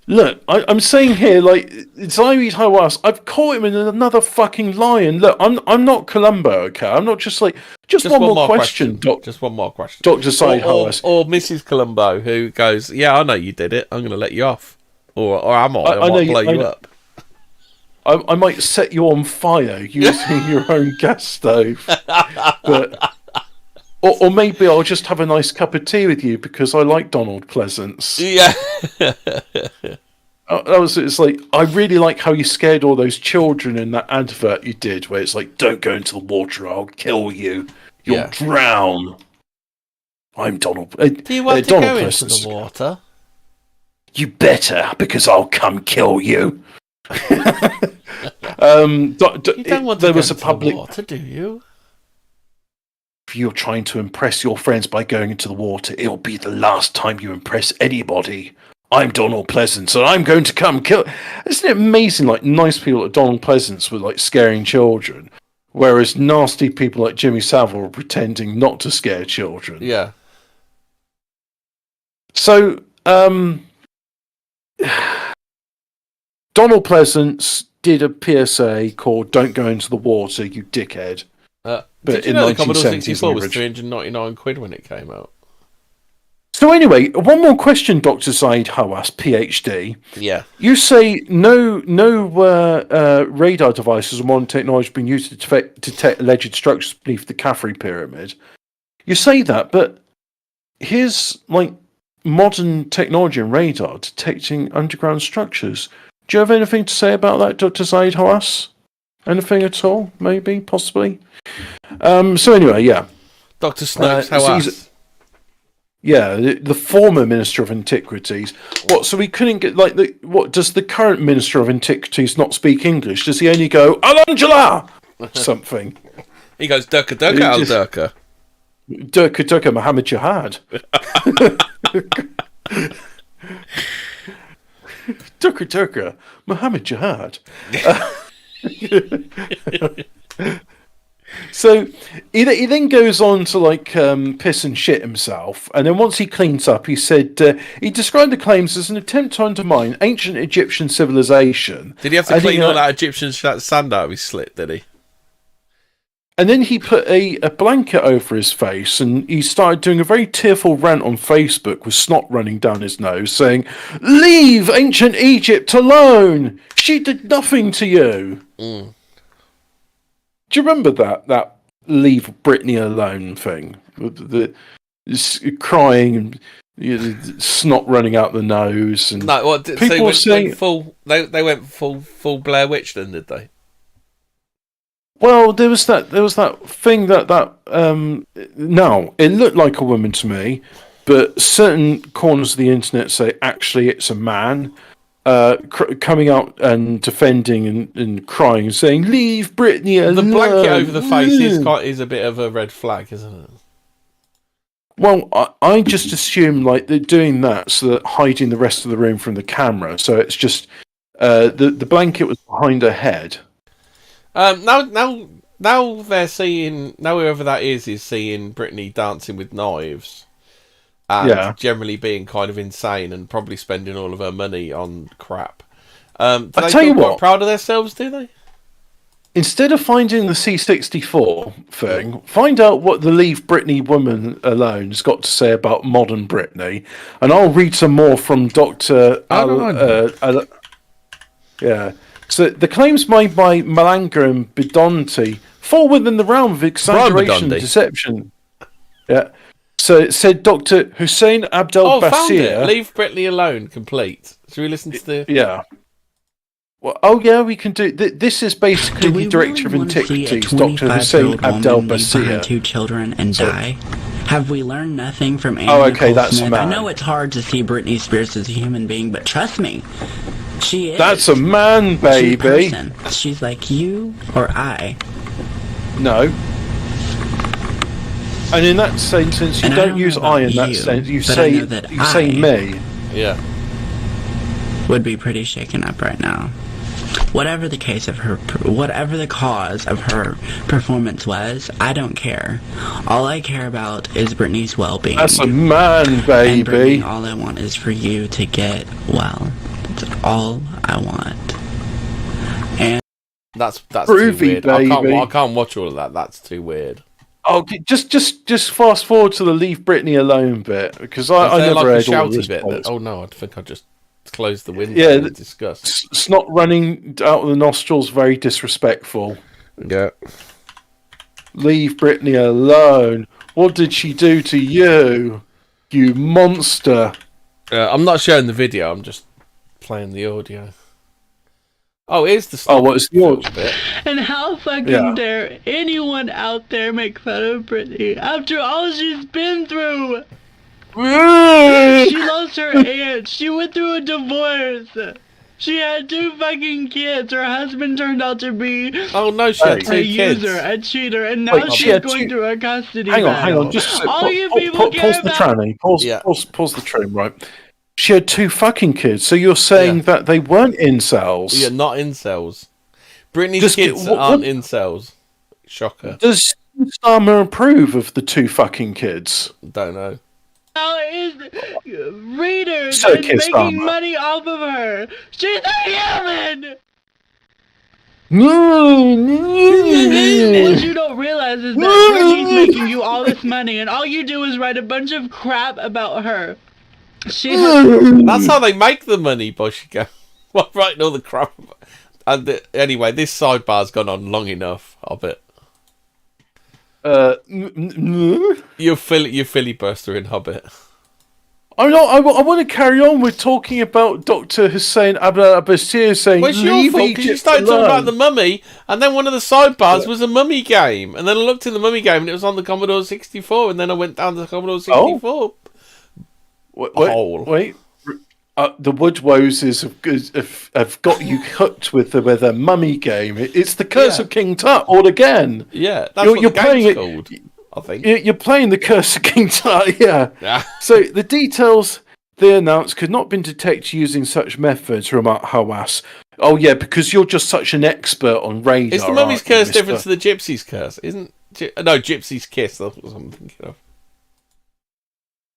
Look, I'm saying here, Zaid Hawass, I've caught him in another fucking lion. Look, I'm not Columbo, okay? I'm not just one more question. Just one more question. Dr. Zaid Hawass. Or Mrs. Columbo, who goes, yeah, I know you did it. I'm going to let you off. Or I might blow you up. I might set you on fire using your own gas stove. But... Or maybe I'll just have a nice cup of tea with you because I like Donald Pleasance. Yeah. It's like, I really like how you scared all those children in that advert you did, where it's like, don't go into the water, I'll kill you. You'll drown. I'm Donald. Do you want to Donald go Pleasance. into the water? You better, because I'll come kill you. You don't want to go into the water, do you? If you're trying to impress your friends by going into the water, it'll be the last time you impress anybody. I'm Donald Pleasance, and I'm going to come kill... Isn't it amazing, nice people like Donald Pleasance were, scaring children, whereas nasty people like Jimmy Savile were pretending not to scare children? Yeah. So, Donald Pleasance did a PSA called "Don't go into the water, you dickhead." But did you know the Commodore 64 was 399 quid when it came out? So anyway, one more question, Dr. Zaid Hawass, PhD. Yeah. You say no radar devices or modern technology have been used to detect alleged structures beneath the Khafre Pyramid. You say that, but here's modern technology and radar detecting underground structures. Do you have anything to say about that, Dr. Zaid Hawass? Anything at all? Maybe, possibly. So anyway, yeah. Dr. Snopes Hawass. Yeah, the former Minister of Antiquities. What? So we couldn't get what? Does the current Minister of Antiquities not speak English? Does he only go Alangela something? He goes Durka Durka Al Durka. Durka Durka Muhammad Jihad. Durka Durka Muhammad Jihad. So he then goes on to piss and shit himself, and then once he cleans up, he said he described the claims as an attempt to undermine ancient Egyptian civilization. Did he have to clean all that Egyptian sand out of his slit? Did he? And then he put a blanket over his face, and he started doing a very tearful rant on Facebook with snot running down his nose, saying, "Leave ancient Egypt alone! She did nothing to you." Mm. Do you remember that "Leave Britney alone" thing? The crying and snot running out the nose, and no, what? People were saying they went full Blair Witch, then, did they? Well, there was that thing that no, it looked like a woman to me, but certain corners of the internet say actually it's a man. Coming out and defending and crying and saying, "Leave Britney alone." The blanket over the face is a bit of a red flag, isn't it? Well, I just assume they're doing that so that hiding the rest of the room from the camera. So it's just the blanket was behind her head. Now they're seeing, whoever that is seeing Britney dancing with knives. And generally being kind of insane and probably spending all of her money on crap. Do they feel quite proud of themselves, do they? Instead of finding the C64 thing, find out what the Leave Britney woman alone has got to say about modern Britney, and I'll read some more from Dr. Yeah. So the claims made by Malanga and Bidonti fall within the realm of exaggeration and deception. Yeah. So it said Dr. Hussein Abdel found it. Basir. Leave Britney alone. Complete. Should we listen to the? Yeah. Well, yeah, we can do. This is basically the director of Antiquities, Dr. Hussein Abdel Basir. 2 children and die. Have we learned nothing from Annie okay, that's Smith? a man. I know it's hard to see Britney Spears as a human being, but trust me, she is. That's a man, baby. She's like you or I. No. And in that sentence, you don't use I in that sentence. You say me. Yeah. Would be pretty shaken up right now. Whatever the case of her, whatever the cause of her performance was, I don't care. All I care about is Britney's well-being. That's a man, baby. And Britney, all I want is for you to get well. That's all I want. And that's groovy, too weird. baby. I can't watch all of that. That's too weird. Oh, just fast forward to the "Leave Britney Alone" bit because I never heard all this bit. Oh no, I think I just closed the window. Yeah, and discuss. Snot running out of the nostrils, very disrespectful. Yeah. Leave Britney alone. What did she do to you, you monster? I'm not showing the video. I'm just playing the audio. Oh, here's the stuff. Oh, what is the audio bit? And how fucking dare anyone out there make fun of Britney after all she's been through? She lost her aunt. She went through a divorce. She had 2 fucking kids. Her husband turned out to be she had 2 kids. A user, a cheater, and now she's going through a custody battle. Hang on. Just all you people care about. Pause the train, right? She had 2 fucking kids, so you're saying that they weren't incels? Yeah, not incels. Britney's kids aren't incels. Shocker. Does Summer approve of the 2 fucking kids? Don't know. Now is readers and making money off of her. She's a human! What you don't realize is that Britney's making you all this money, and all you do is write a bunch of crap about her. That's how they make the money, Boshika. Well, writing all the crap. And anyway, this sidebar's gone on long enough. I'll bet. You're filibuster in Hobbit. I'm not. I want to carry on with talking about Dr. Hussein Abdel Basir saying. Well, it's your fault because you started talking about the mummy, and then one of the sidebars was a mummy game, and then I looked in the mummy game, and it was on the Commodore 64, and then I went down to the Commodore 64. Wait. The Woodwoses have got you hooked with a mummy game. It's the Curse of King Tut all again. Yeah, that's what the game's called, I think. You're playing the Curse of King Tut, yeah. So the details they announced could not have been detected using such methods, remarked Hawass. Oh, yeah, because you're just such an expert on radar. Is the mummy's curse different to the gypsy's curse? Gypsy's kiss, that's what I'm thinking of.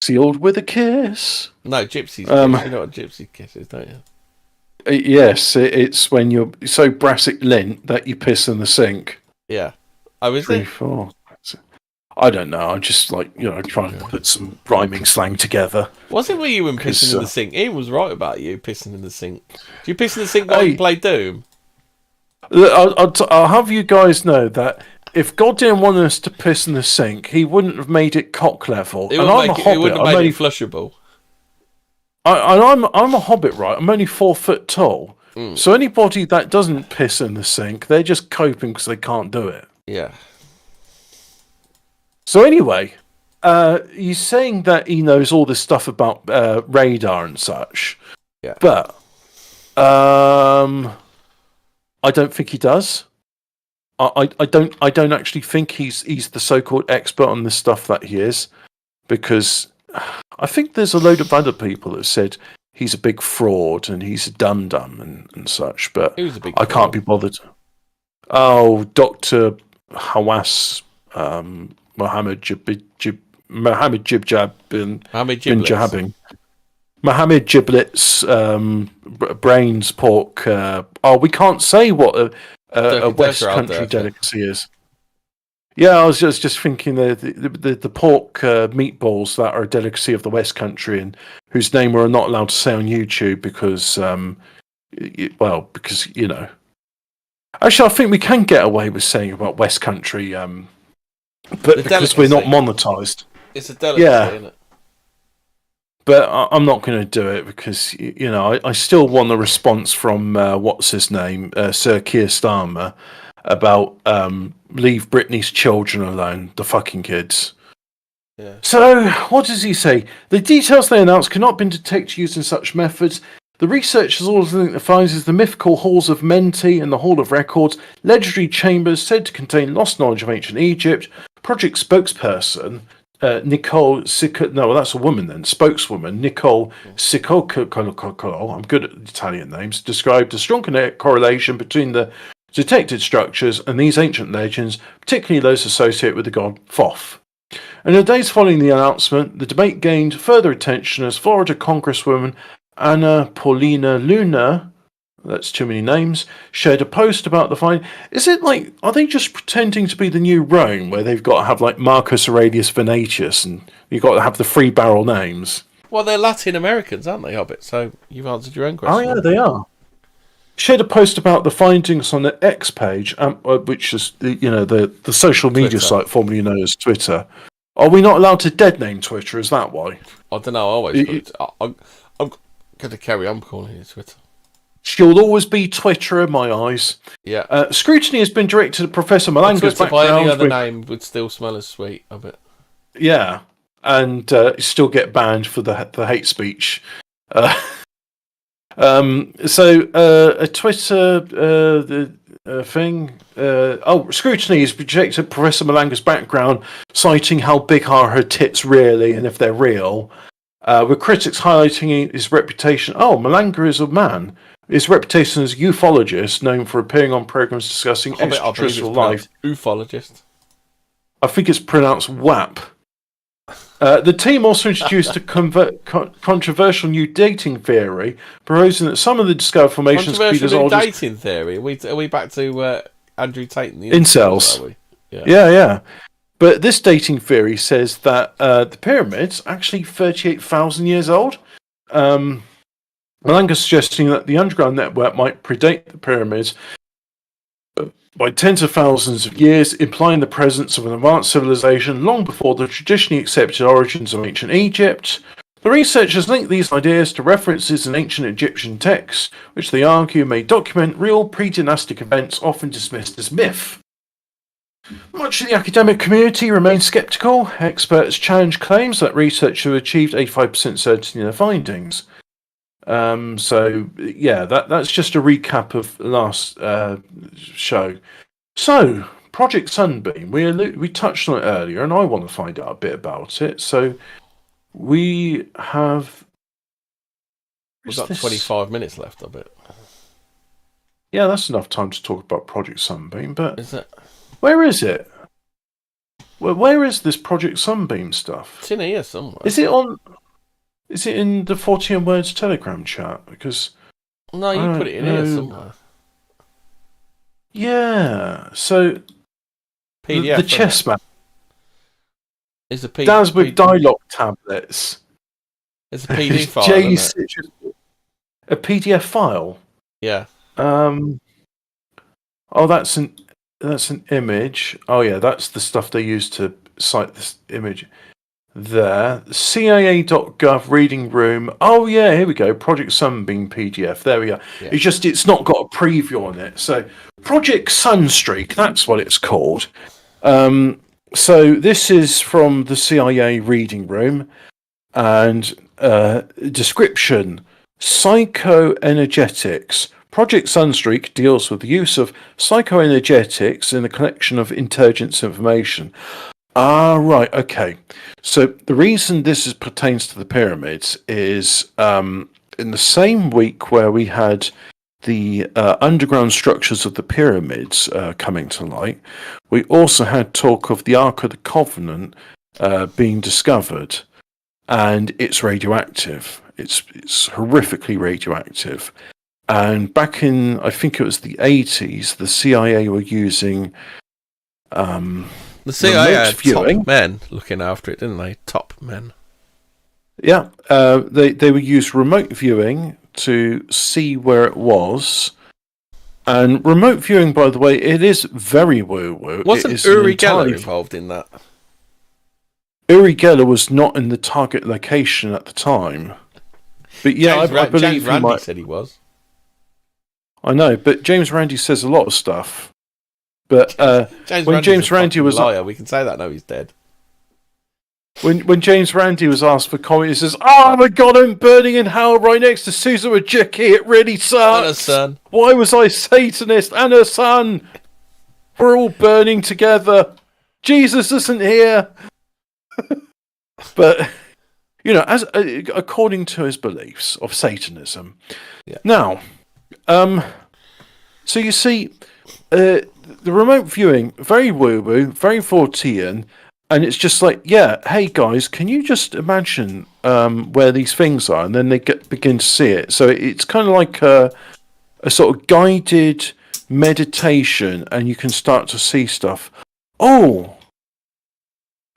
Sealed with a kiss. No, gypsy's kiss. You know what gypsy kiss is, don't you? Yes, it's when you're so brassic lint that you piss in the sink. Yeah. Oh, is 3, 4. I don't know. I'm just trying to put some rhyming slang together. Was it where you were pissing in the sink? Ian was right about you pissing in the sink. Do you piss in the sink while you play Doom? I'll have you guys know that if God didn't want us to piss in the sink, he wouldn't have made it cock level. He wouldn't have made it flushable. I'm a hobbit, right? I'm only 4 foot tall. So anybody that doesn't piss in the sink, they're just coping because they can't do it. Yeah. So anyway, he's saying that he knows all this stuff about radar and such. Yeah. But I don't think he does. I don't actually think he's the so-called expert on the stuff that he is, because I think there's a load of other people that said he's a big fraud and he's a dum-dum and such, but I can't be bothered. Oh, Dr. Hawass Mohammed Jibjab bin Jahabing. Mohammed Giblets, brains, pork. We can't say what a West Country delicacy is. Yeah, I was just thinking the pork meatballs that are a delicacy of the West Country and whose name we're not allowed to say on YouTube because, because Actually, I think we can get away with saying about West Country, but because we're not monetized. It's a delicacy, isn't it? But I'm not going to do it because, I still want a response from, what's his name, Sir Keir Starmer, about leave Britney's children alone, the fucking kids. Yeah. So, what does he say? The details they announced cannot be detected using such methods. The researchers also think the finds is the mythical halls of Menti and the Hall of Records, legendary chambers said to contain lost knowledge of ancient Egypt. Project spokesperson Nicole that's a woman then. Spokeswoman Nicole Sicocolo, I'm good at Italian names, described a strong correlation between the detected structures and these ancient legends, particularly those associated with the god Thoth. In the days following the announcement, the debate gained further attention as Florida Congresswoman Anna Paulina Luna, that's too many names, shared a post about the find. Is it like, are they just pretending to be the new Rome, where they've got to have like Marcus Aurelius Venatius and you've got to have the three barrel names? Well, they're Latin Americans, aren't they, Hobbit? So you've answered your own question. Oh, yeah, they are. Shared a post about the findings on the X page, which is the social media site formerly known as Twitter. Are we not allowed to dead name Twitter? Is that why? I don't know. I'm going to carry on calling it Twitter. She'll always be Twitter in my eyes. Yeah. Scrutiny has been directed at Professor Malanga's background. By any other name would still smell as sweet, I bet. Yeah, and still get banned for the hate speech. So a Twitter thing. Scrutiny is projected Professor Malanga's background, citing how big are her tits really, and if they're real. With critics highlighting his reputation. Oh, Malanga is a man. His reputation as a ufologist, known for appearing on programs discussing extraterrestrial life. Ufologist. I think it's pronounced WAP. The team also introduced a controversial new dating theory, proposing that some of the discovered formations could be as old as... dating theory? Are we back to Andrew Tate and the incels? Yeah. But this dating theory says that the pyramids are actually 38,000 years old. Malanga suggesting that the underground network might predate the pyramids by tens of thousands of years, implying the presence of an advanced civilization long before the traditionally accepted origins of ancient Egypt. The researchers link these ideas to references in ancient Egyptian texts, which they argue may document real pre-dynastic events often dismissed as myth. Much of the academic community remains sceptical. Experts challenge claims that researchers have achieved 85% certainty in their findings. That's just a recap of the last show. So, Project Sunbeam, we touched on it earlier, and I want to find out a bit about it. So, we have... We've got 25 minutes left of it. Yeah, that's enough time to talk about Project Sunbeam, but... Is it? Where is it? Where is this Project Sunbeam stuff? It's in here somewhere. Is it in the 14 Words Telegram chat? Because no, you put it in here somewhere. Yeah. So PDF, the chess map. It's a PDF. Daz with dialogue tablets. It's a PDF file. Isn't it? A PDF file. Yeah. Oh, that's an image. Oh yeah, that's the stuff they use to cite this image. There, CIA.gov reading room. Oh yeah, here we go. Project Sunbeam PDF. There we go. Yeah. It's not got a preview on it. So Project Sunstreak, that's what it's called. So this is from the CIA reading room, and description: psychoenergetics. Project Sunstreak deals with the use of psychoenergetics in the collection of intelligence information. Ah, right, okay. So the reason this pertains to the pyramids is in the same week where we had the underground structures of the pyramids coming to light, we also had talk of the Ark of the Covenant being discovered, and it's radioactive. It's horrifically radioactive. And back in, I think it was the 80s, the CIA were using... the CIA had top men looking after it, didn't they? Top men. Yeah, they would use remote viewing to see where it was. And remote viewing, by the way, it is very woo-woo. Wasn't Uri Geller involved in that? Uri Geller was not in the target location at the time. But yeah, I believe James Randi said he was. I know, but James Randi says a lot of stuff. But when James Randi was liar, we can say that now he's dead. When James Randi was asked for comment, he says, "Oh my God, I'm burning in hell right next to Susan Wojcicki. It really sucks. And her son. Why was I Satanist? And her son. We're all burning together. Jesus isn't here." But as according to his beliefs of Satanism. Yeah. Now, so you see, the remote viewing, very woo-woo, very Fortean. And it's just like, yeah, hey guys, can you just imagine where these things are? And then they begin to see it. So it's kind of like a sort of guided meditation, and you can start to see stuff. Oh,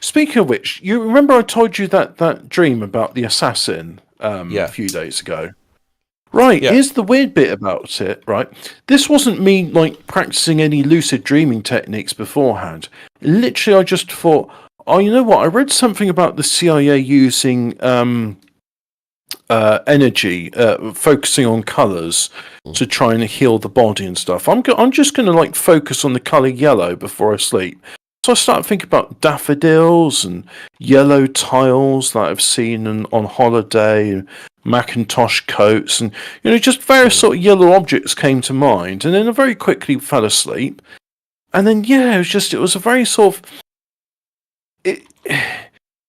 speaking of which, you remember I told you that dream about the assassin a few days ago? Right, Here's the weird bit about it, right? This wasn't me like practicing any lucid dreaming techniques beforehand. Literally, I just thought, oh, you know what? I read something about the CIA using energy, focusing on colours to try and heal the body and stuff. I'm just going to like focus on the colour yellow before I sleep. So I started thinking about daffodils and yellow tiles that I've seen on holiday, and Macintosh coats, and just various sort of yellow objects came to mind. And then I very quickly fell asleep. And then it was a very sort of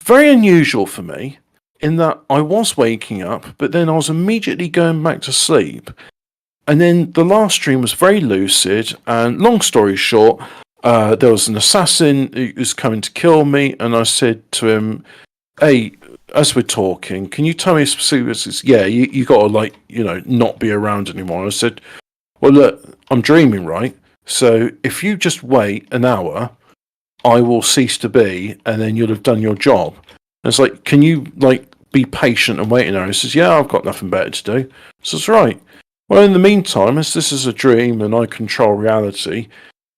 very unusual for me in that I was waking up, but then I was immediately going back to sleep. And then the last dream was very lucid. And long story short, there was an assassin who was coming to kill me, and I said to him, "Hey, as we're talking, can you tell me specifically?" "Yeah, you got to not be around anymore." I said, "Well, look, I'm dreaming, right? So if you just wait an hour, I will cease to be, and then you'll have done your job." And it's like, "Can you be patient and wait an hour?" He says, "Yeah, I've got nothing better to do." So it's right. Well, in the meantime, as this is a dream and I control reality,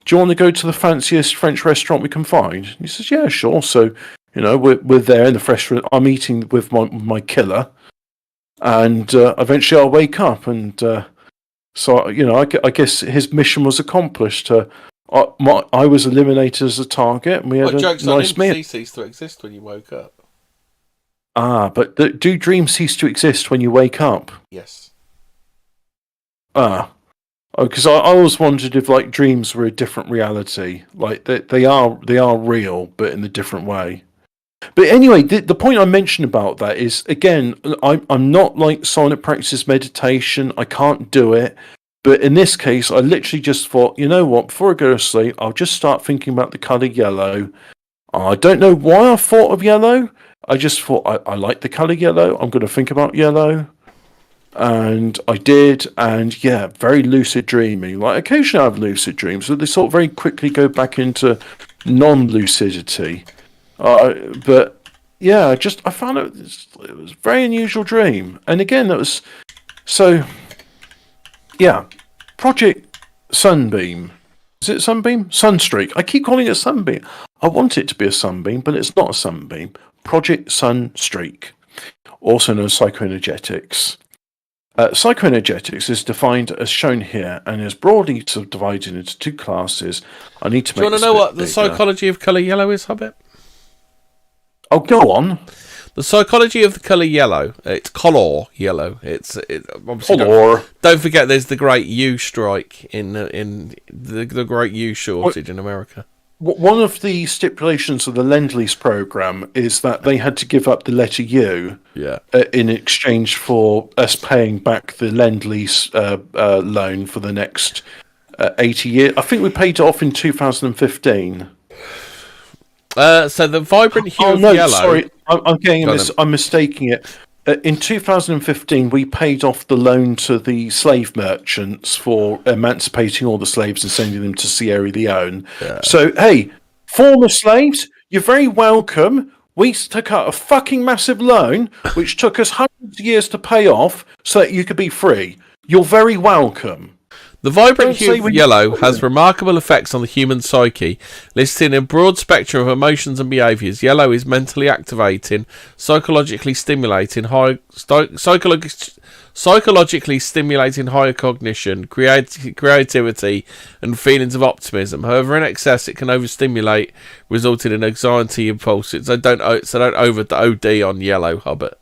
do you want to go to the fanciest French restaurant we can find? He says, "Yeah, sure." So, we're there in the fresh. I'm eating with my killer, and eventually I'll wake up, and so I guess his mission was accomplished. I was eliminated as a target, and we had a nice meal. Dreams cease to exist when you woke up. But do dreams cease to exist when you wake up? Yes. Because I always wondered if dreams were a different reality, they are real, but in a different way. But anyway, the point I mentioned about that is, again, I'm not someone that practices meditation. I can't do it. But in this case, I literally just thought, you know what? Before I go to sleep, I'll just start thinking about the colour yellow. I don't know why I thought of yellow. I just thought I like the colour yellow. I'm going to think about yellow. And I did, and very lucid dreaming. Occasionally I have lucid dreams, but they sort of very quickly go back into non-lucidity. But I found it was a very unusual dream. And again, that was Project Sunbeam. Is it Sunbeam? Sunstreak. I keep calling it Sunbeam. I want it to be a Sunbeam, but it's not a Sunbeam. Project Sunstreak, also known as psychoenergetics. Psychoenergetics is defined as shown here and is broadly subdivided into two classes. I need to make. Do you want to know what the psychology of colour yellow is, Hobbit? Oh, go on. The psychology of the colour yellow. It's colour yellow. It's obviously colour. Don't forget, there's the Great U strike in the Great U shortage in America. One of the stipulations of the Lend-Lease program is that they had to give up the letter U in exchange for us paying back the Lend-Lease loan for the next 80 years. I think we paid it off in 2015. So the vibrant hue of yellow... sorry, I'm mistaking it. In 2015, we paid off the loan to the slave merchants for emancipating all the slaves and sending them to Sierra Leone. Yeah. So, hey, former slaves, you're very welcome. We took out a fucking massive loan, which took us hundreds of years to pay off so that you could be free. You're very welcome. The vibrant hue of yellow has remarkable effects on the human psyche, listing a broad spectrum of emotions and behaviours. Yellow is mentally activating, psychologically stimulating, psychologically stimulating higher cognition, creativity, and feelings of optimism. However, in excess, it can overstimulate, resulting in anxiety impulses. So don't over OD on yellow, Hobbit.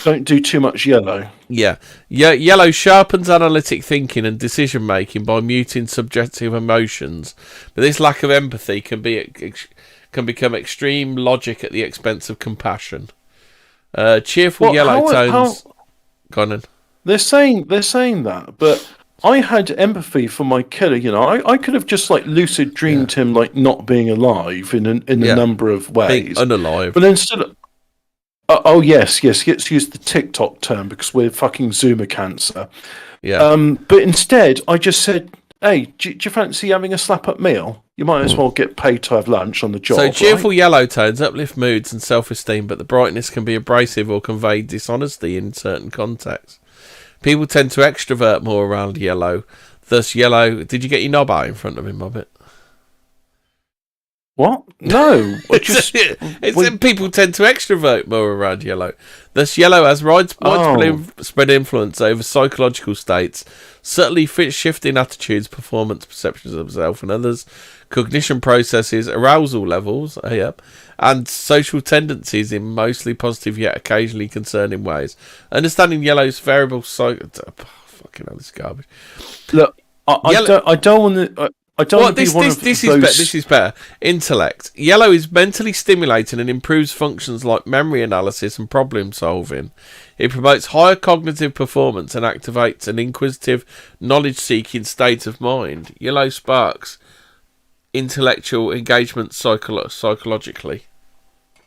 Don't do too much yellow. Yeah. Yellow sharpens analytic thinking and decision making by muting subjective emotions, but this lack of empathy can become extreme logic at the expense of compassion. Cheerful yellow tones. Go on then. They're saying that, but I had empathy for my killer. You know, I could have just like lucid dreamed him like not being alive in a number of ways, being unalive. But instead of yes, let's use the TikTok term because we're fucking Zoomer cancer. Yeah. But instead, I just said, "Hey, do you fancy having a slap-up meal? You might as well get paid to have lunch on the job." So cheerful yellow tones uplift moods and self-esteem, but the brightness can be abrasive or convey dishonesty in certain contexts. People tend to extrovert more around yellow. Thus, yellow... Did you get your knob out in front of him, Hobbit? What? No. People tend to extrovert more around yellow. Thus, yellow has widespread influence over psychological states, subtly shifting attitudes, performance, perceptions of self and others, cognition processes, arousal levels, and social tendencies in mostly positive yet occasionally concerning ways. Understanding yellow's variable fucking hell, this is garbage. Look, I don't want to... This is better. Intellect. Yellow is mentally stimulating and improves functions like memory analysis and problem solving. It promotes higher cognitive performance and activates an inquisitive, knowledge-seeking state of mind. Yellow sparks intellectual engagement psychologically.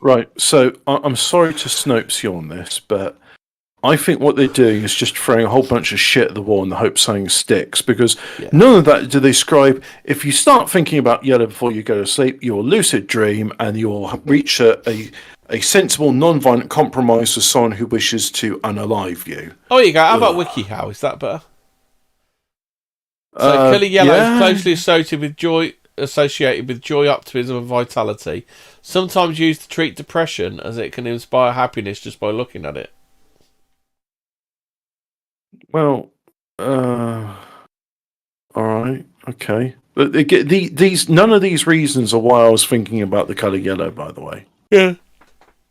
Right, so I'm sorry to Snopes you on this, but I think what they're doing is just throwing a whole bunch of shit at the wall in the hope something sticks, because none of that do they describe. If you start thinking about yellow before you go to sleep, you'll lucid dream and you'll reach a sensible, non-violent compromise with someone who wishes to unalive you. Oh, you go. How about WikiHow? Is that better? So colour yellow is closely associated with joy, optimism, and vitality. Sometimes used to treat depression, as it can inspire happiness just by looking at it. Well, all right, okay. But these none of these reasons are why I was thinking about the colour yellow. By the way, yeah,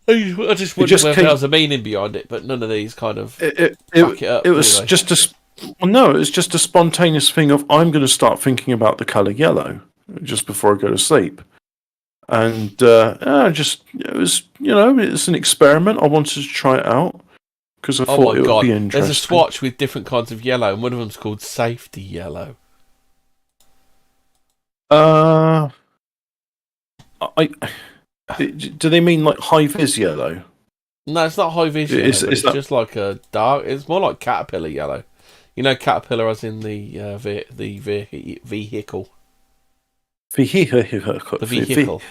I just wondered whether there was a meaning behind it, but none of these kind of back it up. It was just it was just a spontaneous thing of I'm going to start thinking about the colour yellow just before I go to sleep, and it was it's an experiment. I wanted to try it out. Because I thought it would be interesting. There's a swatch with different kinds of yellow, and one of them's called safety yellow. Do they mean like high vis yellow? No, it's not high vis yellow. It's just like a dark. It's more like caterpillar yellow. You know, caterpillar as in the vehicle. The vehicle.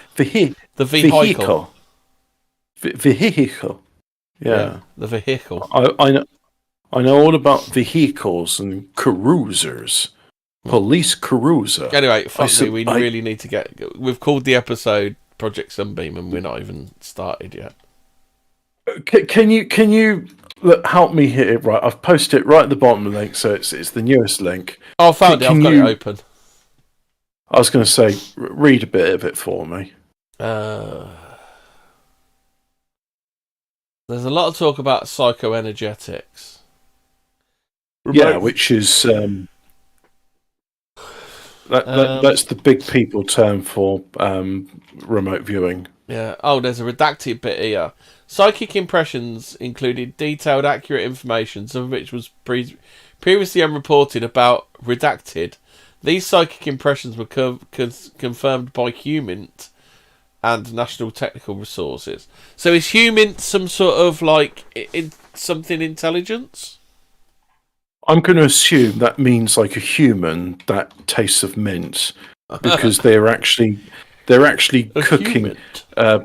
Yeah, the vehicle. I know all about vehicles and cruisers. Police cruiser. Anyway, we really need to get... We've called the episode Project Sunbeam and we're not even started yet. Can you help me here? Right, I've posted it right at the bottom of the link, so it's the newest link. Oh, I found it. I've got it open. I was going to say, read a bit of it for me. There's a lot of talk about psychoenergetics. Yeah, which is that's the big people term for remote viewing. Yeah. Oh, there's a redacted bit here. Psychic impressions included detailed, accurate information, some of which was previously unreported about redacted. These psychic impressions were confirmed by Humint and National Technical Resources. So is Humint some sort of like something intelligence? I'm going to assume that means like a human that tastes of mint, because they're actually cooking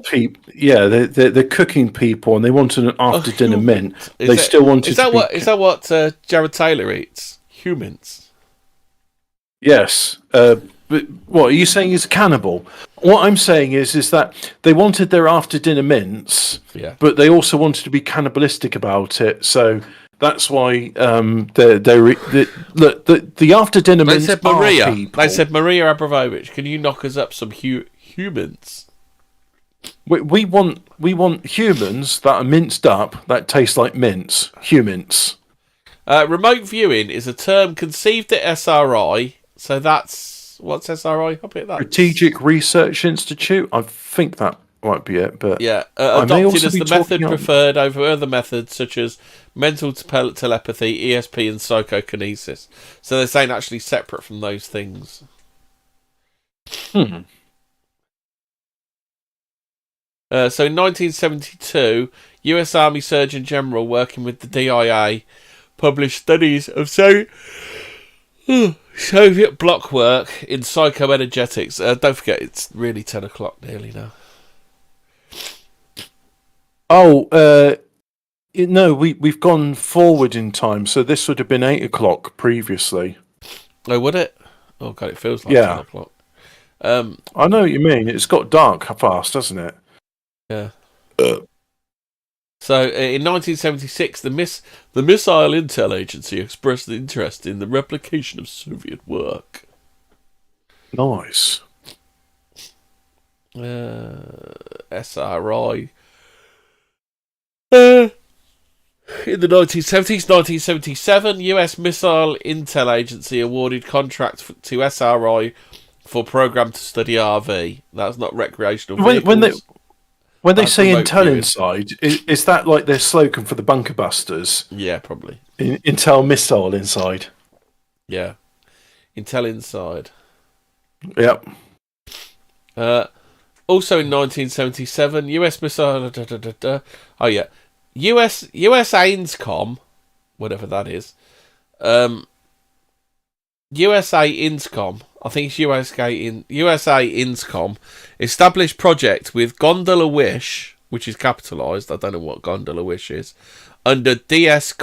people. Yeah, they're cooking people, and they wanted an after dinner mint. Is that what Jared Taylor eats? Humans. Yes. But what are you saying? He's a cannibal? What I'm saying is that they wanted their after-dinner mince, but they also wanted to be cannibalistic about it. So that's why the after-dinner mince said Maria. are people. They said, Maria Abramovich, can you knock us up some humans? We want humans that are minced up that taste like mince. Humans. Remote viewing is a term conceived at SRI. So that's what's SRI? Hobbit. That's Strategic Research Institute. I think that might be it. But adopted as the method preferred over other methods such as mental telepathy, ESP, and psychokinesis. So they're saying actually separate from those things. So in 1972, US Army Surgeon General, working with the DIA, published studies of Soviet block work in psychoenergetics. Don't forget, it's really 10 o'clock nearly now. No, we've gone forward in time, so this would have been 8 o'clock previously. Oh, would it? Oh, God, it feels like 10 o'clock. I know what you mean. It's got dark fast, hasn't it? Yeah. So, in 1976, the Missile Intel Agency expressed interest in the replication of Soviet work. Nice. SRI. In the 1970s, 1977, US Missile Intel Agency awarded contract to SRI for program to study RV. That's not recreational vehicles. When they say Intel inside, is that like their slogan for the bunker busters? Yeah, probably. Intel missile inside. Yeah. Intel inside. Yep. Also in 1977, US missile... Oh, yeah. US AINSCOM, whatever that is. USA INSCOM, I think it's USA INSCOM, established project with Gondola Wish, which is capitalised, I don't know what Gondola Wish is, under DC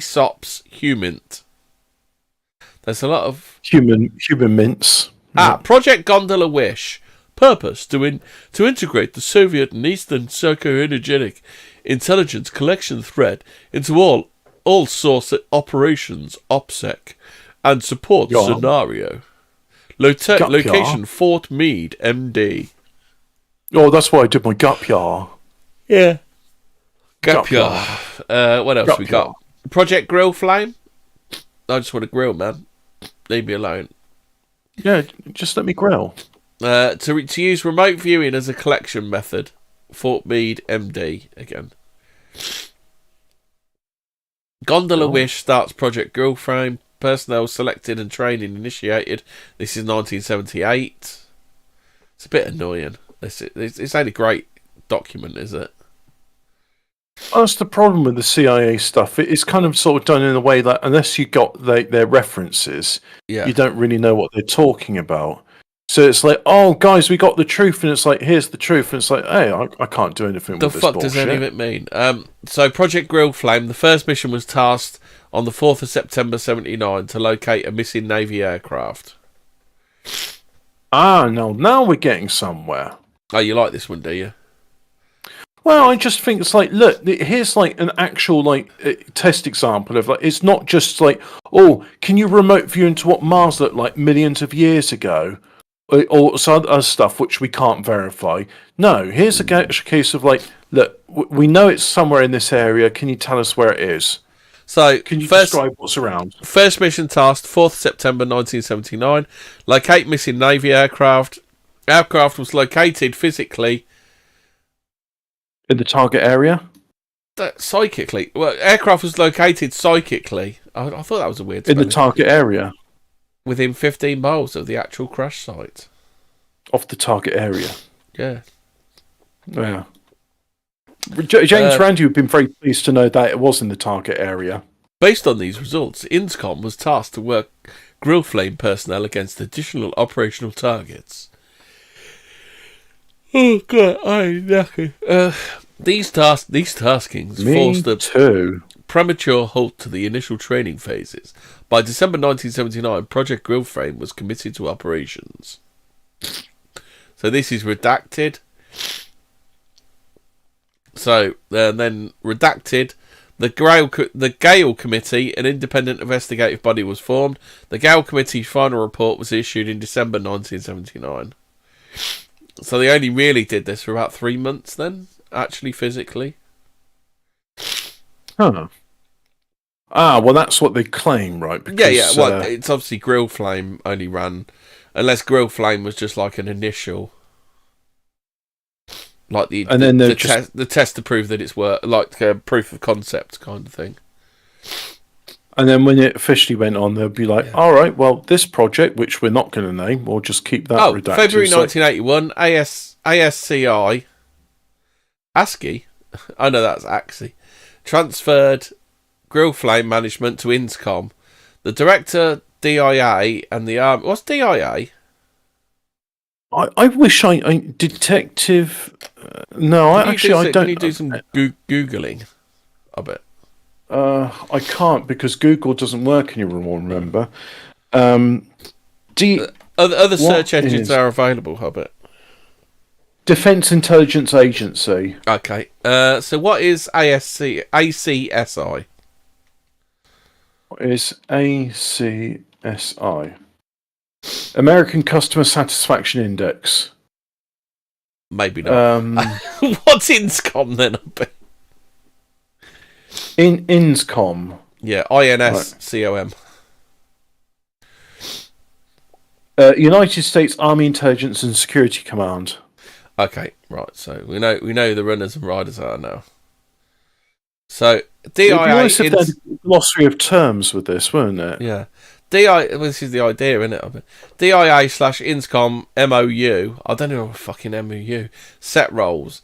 SOPS Humint. There's a lot of... Human mints. Project Gondola Wish. Purpose, to integrate the Soviet and Eastern psychoenergetic intelligence collection thread into all source operations, OPSEC, and support scenario. Location, Fort Meade, MD. Oh, that's why I did my gap year. Yeah. Gap year. What else we got? Project Grill Flame? I just want to grill, man. Leave me alone. Yeah, just let me grill. To use remote viewing as a collection method. Fort Meade, MD, again. Gondola Wish starts Project Grill Frame. Personnel selected and training initiated. This is 1978. It's a bit annoying. It's ain't a great document, is it? That's the problem with the CIA stuff. It's kind of sort of done in a way that unless you got their references, you don't really know what they're talking about. So it's like, oh, guys, we got the truth, and it's like, here's the truth, and it's like, hey, I can't do anything with this bullshit. The fuck does any of it mean? So Project Grill Flame, the first mission was tasked on the 4th of September 79 to locate a missing Navy aircraft. Now we're getting somewhere. Oh, you like this one, do you? Well, I just think it's like, look, here's like an actual test example of it's not just like, oh, can you remote view into what Mars looked like millions of years ago? Or some other stuff which we can't verify. No, here's a case of look, we know it's somewhere in this area. Can you tell us where it is? So, can you describe what's around? First mission tasked, 4th September 1979. Locate missing Navy aircraft. Aircraft was located physically in the target area. Psychically, well, aircraft was located psychically. I thought that was a weird spelling. In the target area. Within 15 miles of the actual crash site. Of the target area. Yeah. Yeah. James Randi would have been very pleased to know that it was in the target area. Based on these results, INSCOM was tasked to work Grill Flame personnel against additional operational targets. Oh, God, I'm knackered. These taskings forced the premature halt to the initial training phases. By December 1979, Project Grillflame was committed to operations. So this is redacted. So then redacted. The Gale Committee, an independent investigative body, was formed. The Gale Committee's final report was issued in December 1979. So they only really did this for about 3 months then, actually, physically. Huh. Ah, well, that's what they claim, right? Because, yeah. Well, it's obviously Grillflame only ran, unless Grillflame was just like an initial, like the test to prove that it's like a proof of concept kind of thing. And then when it officially went on, they'll be like, all right, well, this project, which we're not going to name, we'll just keep that redacted. February 1981, ASCI, ASCII, I know that's AXI, transferred Grillflame management to INSCOM. The director, DIA, and the army... What's DIA? I wish I detective... no, I don't... Can you do some Googling? I bet. I can't because Google doesn't work anymore, remember. Other search engines are available, Hobbit. Defense Intelligence Agency. Okay. So what is ACSI? What is ACSI? American Customer Satisfaction Index. Maybe not. What's INSCOM then? INSCOM. Yeah, INSCOM. United States Army Intelligence and Security Command. Okay, right. So we know the runners and riders are now. So DIA. It'd be nice if they had a glossary of terms with this, wouldn't it? Yeah. This is the idea, isn't it? DIA/INSCOM MOU. I don't know what fucking MOU. Set roles.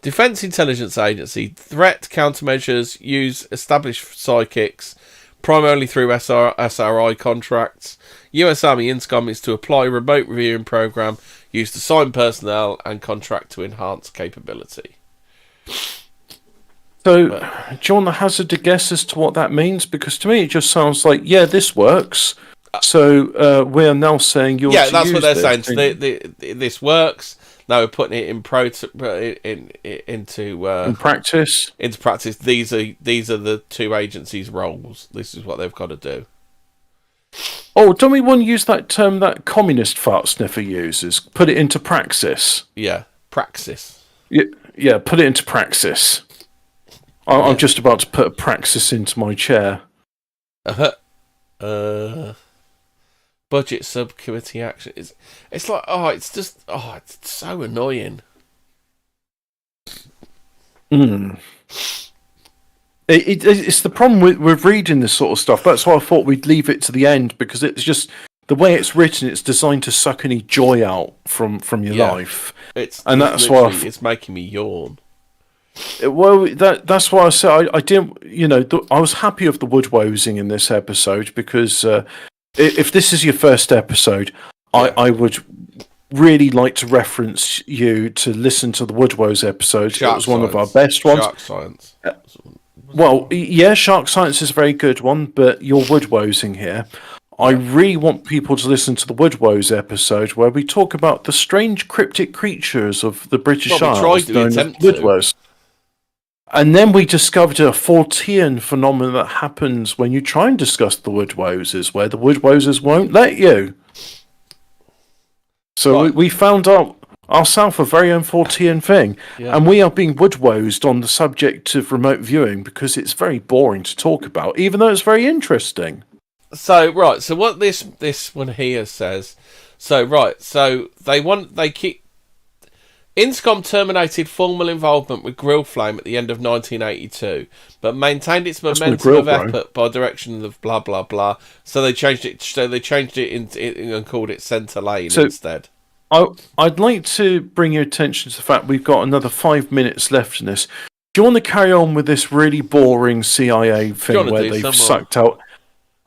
Defense Intelligence Agency. Threat countermeasures use established psychics, primarily through SRI contracts. US Army INSCOM is to apply remote reviewing program, use to assign personnel, and contract to enhance capability. So, do you want to hazard a guess as to what that means? Because to me, it just sounds like, yeah, this works. So we're now saying you're that's what they're saying. So this works. Now we're putting it into practice. Into practice. These are the two agencies' roles. This is what they've got to do. Oh, don't we want to use that term that communist fart sniffer uses? Put it into praxis. Yeah, praxis. Yeah, put it into praxis. I'm just about to put a praxis into my chair. Budget subcommittee action. It's like, it's so annoying. It's the problem with reading this sort of stuff. That's why I thought we'd leave it to the end, because it's just the way it's written. It's designed to suck any joy out from your life, that's why it's making me yawn. Well, that's why I said I didn't. I was happy of the woodwosing in this episode because if this is your first episode, I would really like to reference you to listen to the Woodwoes episode. It was one of our best ones. Shark Science. Well, yeah, Shark Science is a very good one, but you're woodwosing here. I really want people to listen to the Woodwoes episode where we talk about the strange cryptic creatures of the British Isles known as Woodwoes. And then we discovered a Fortean phenomenon that happens when you try and discuss the Woodwoses, where the Woodwoses won't let you. So we found out ourselves a very own Fortean thing, and we are being woodwosed on the subject of remote viewing because it's very boring to talk about, even though it's very interesting. So what this one here says. So they keep. INSCOM terminated formal involvement with Grillflame at the end of 1982, but maintained its momentum of effort by direction of blah blah blah. So they changed it. So they changed it and called it Centre Lane instead. I'd like to bring your attention to the fact we've got another 5 minutes left in this. Do you want to carry on with this really boring CIA thing where they've sucked out?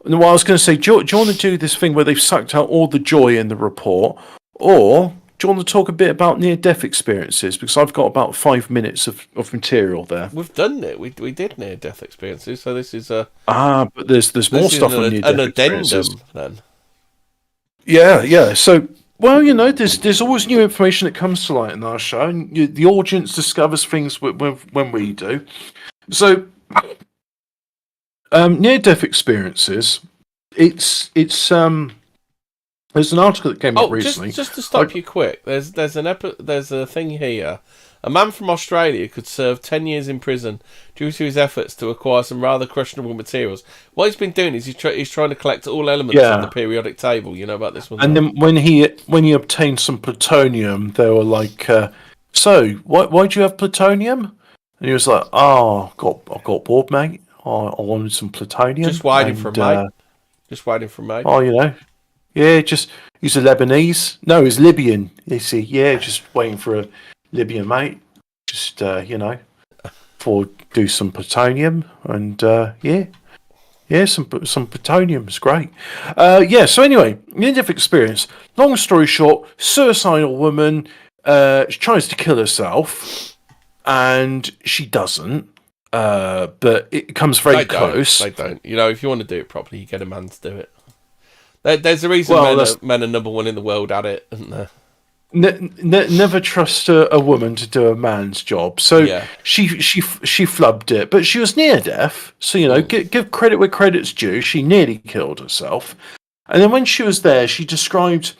Well, I was going to say, do you want to do this thing where they've sucked out all the joy in the report, or do you want to talk a bit about near-death experiences? Because I've got about 5 minutes of material there. We've done it. We did near-death experiences, so this is a... but there's more stuff on near-death experiences. Then. Yeah. So, well, there's always new information that comes to light in our show, and the audience discovers things when we do. So, near-death experiences. It's there's an article that came up recently. Just to stop you quick, there's a thing here. A man from Australia could serve 10 years in prison due to his efforts to acquire some rather questionable materials. What he's been doing is he's trying to collect all elements of the periodic table. You know about this one? And then when he obtained some plutonium, they were like, "So, why do you have plutonium?" And he was like, "Oh, I got bored, mate. I wanted some plutonium. Just waiting for mate. Just waiting for mate. Oh, yeah, he's a Lebanese. No, he's Libyan. You see, just waiting for a Libyan mate. Just do some plutonium and some plutonium is great. So anyway, near-death experience. Long story short, suicidal woman. She tries to kill herself, and she doesn't. But it comes very close. They don't. If you want to do it properly, you get a man to do it. There's a reason men are number one in the world at it, isn't there? Never trust a woman to do a man's job. So she flubbed it, but she was near death. So give credit where credit's due. She nearly killed herself, and then when she was there, she described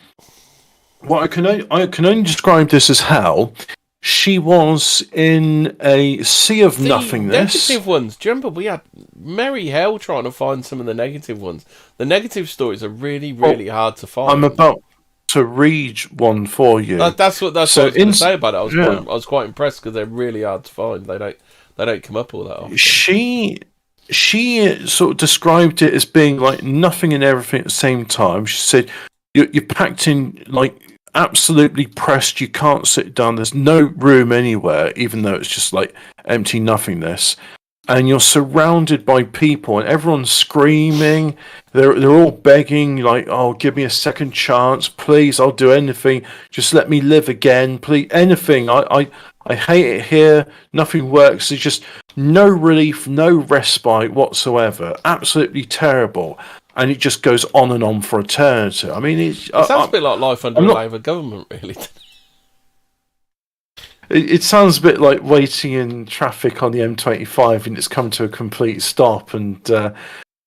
what I can only describe this as hell. She was in a sea of nothingness. Negative ones. Do you remember we had merry hell trying to find some of the negative ones? The negative stories are really, really hard to find. I'm about to read one for you. That's what I was going to say about it. I was quite impressed because they're really hard to find. They don't come up all that often. She sort of described it as being like nothing and everything at the same time. She said you're packed in like absolutely pressed. You can't sit down. There's no room anywhere, even though it's just like empty nothingness. And you're surrounded by people, and everyone's screaming. They're all begging, like, "Oh, give me a second chance, please. I'll do anything. Just let me live again, please. Anything. I hate it here. Nothing works. There's just no relief, no respite whatsoever. Absolutely terrible." And it just goes on and on for eternity. I mean, it sounds a bit like life under a Labour government, really. It sounds a bit like waiting in traffic on the M25 and it's come to a complete stop. And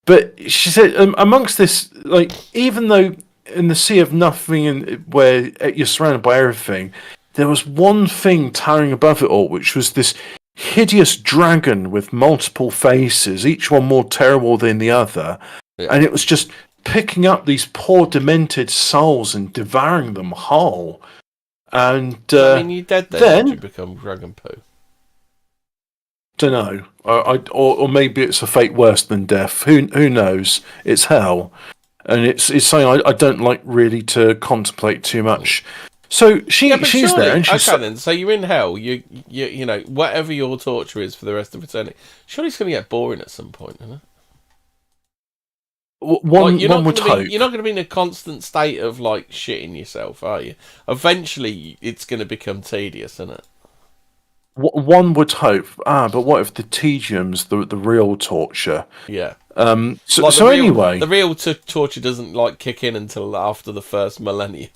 but she said, amongst this, like, even though in the sea of nothing and where you're surrounded by everything, there was one thing towering above it all, which was this hideous dragon with multiple faces, each one more terrible than the other. Yeah. And it was just picking up these poor demented souls and devouring them whole. And you're dead then you become dragon poo. Don't know. Or maybe it's a fate worse than death. Who knows? It's hell, and it's something I don't like really to contemplate too much. So she's there, and she's okay. Then so you're in hell. You know whatever your torture is for the rest of eternity. Surely it's going to get boring at some point, isn't it? One would hope. You're not going to be in a constant state of like shitting yourself, are you? Eventually, it's going to become tedious, isn't it? One would hope. But what if the tedium's the real torture? Yeah. Anyway, the real torture doesn't like kick in until after the first millennium.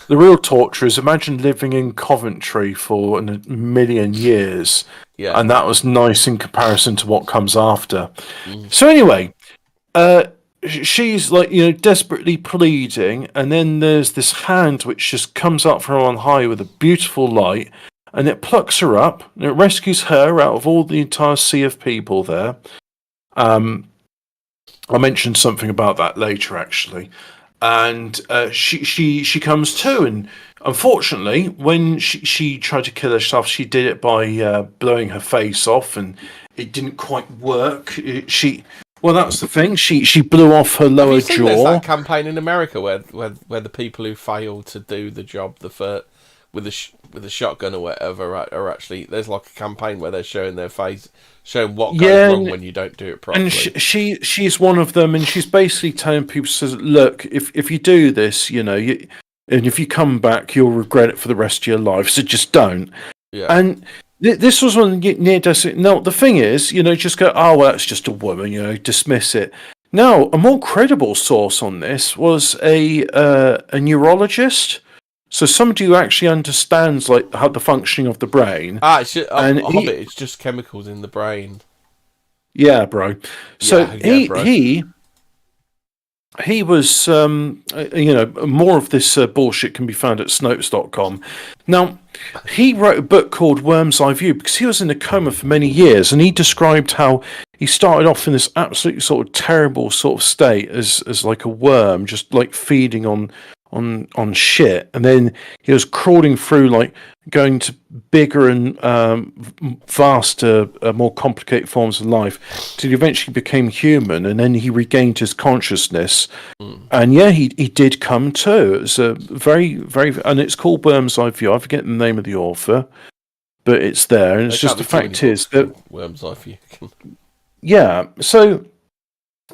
The real torture is imagine living in Coventry for a million years, and that was nice in comparison to what comes after. So anyway. She's like, desperately pleading, and then there's this hand which just comes up from on high with a beautiful light, and it plucks her up, and it rescues her out of all the entire sea of people there. I mentioned something about that later, actually. And she comes to, and unfortunately, when she tried to kill herself, she did it by blowing her face off, and it didn't quite work. Well, that's the thing. She blew off her lower jaw. There's that campaign in America where the people who fail to do the job with a shotgun or whatever are actually, there's like a campaign where they're showing their face, showing what goes wrong when you don't do it properly. And she's one of them, and she's basically telling people, says, look, if you do this, and if you come back, you'll regret it for the rest of your life. So just don't. Yeah. And this was one near death. No, the thing is, just go, oh, well, that's just a woman. Dismiss it. Now, a more credible source on this was a neurologist. So somebody who actually understands like how the functioning of the brain. It's just, Hobbit, it's just chemicals in the brain. Yeah, bro. So he was, more of this bullshit can be found at Snopes.com. Now, he wrote a book called Worm's Eye View because he was in a coma for many years, and he described how he started off in this absolutely sort of terrible sort of state as like a worm, just like feeding on shit, and then he was crawling through, like going to bigger and vaster, more complicated forms of life, till he eventually became human, and then he regained his consciousness. And yeah, he did come to. It was a very, very, and it's called Worm's Eye View. I forget the name of the author, but it's there, and it's just the fact is that Worm's Eye View. Yeah, so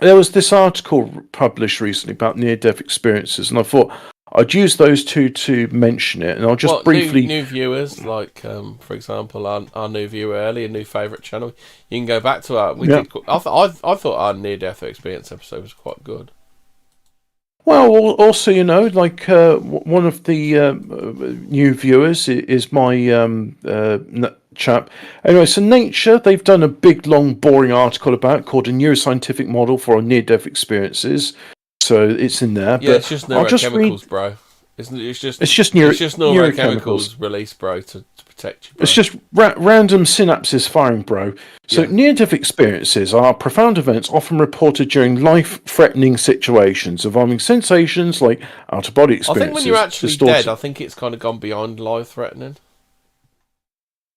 there was this article published recently about near-death experiences, and I thought I'd use those two to mention it, and I'll just briefly... New viewers, like, for example, our new viewer earlier, new favourite channel, you can go back to our... I thought our near-death experience episode was quite good. Well, also, like one of the new viewers is my chap. Anyway, so Nature, they've done a big, long, boring article about it called A Neuroscientific Model for Near-Death Experiences. So it's in there. Yeah, but it's just neurochemicals, bro. It's just neurochemicals released, bro, to protect you, bro. It's just random synapses firing, bro. So near-death experiences are profound events often reported during life-threatening situations involving sensations like out-of-body experiences. I think when you're actually dead, I think it's kind of gone beyond life-threatening.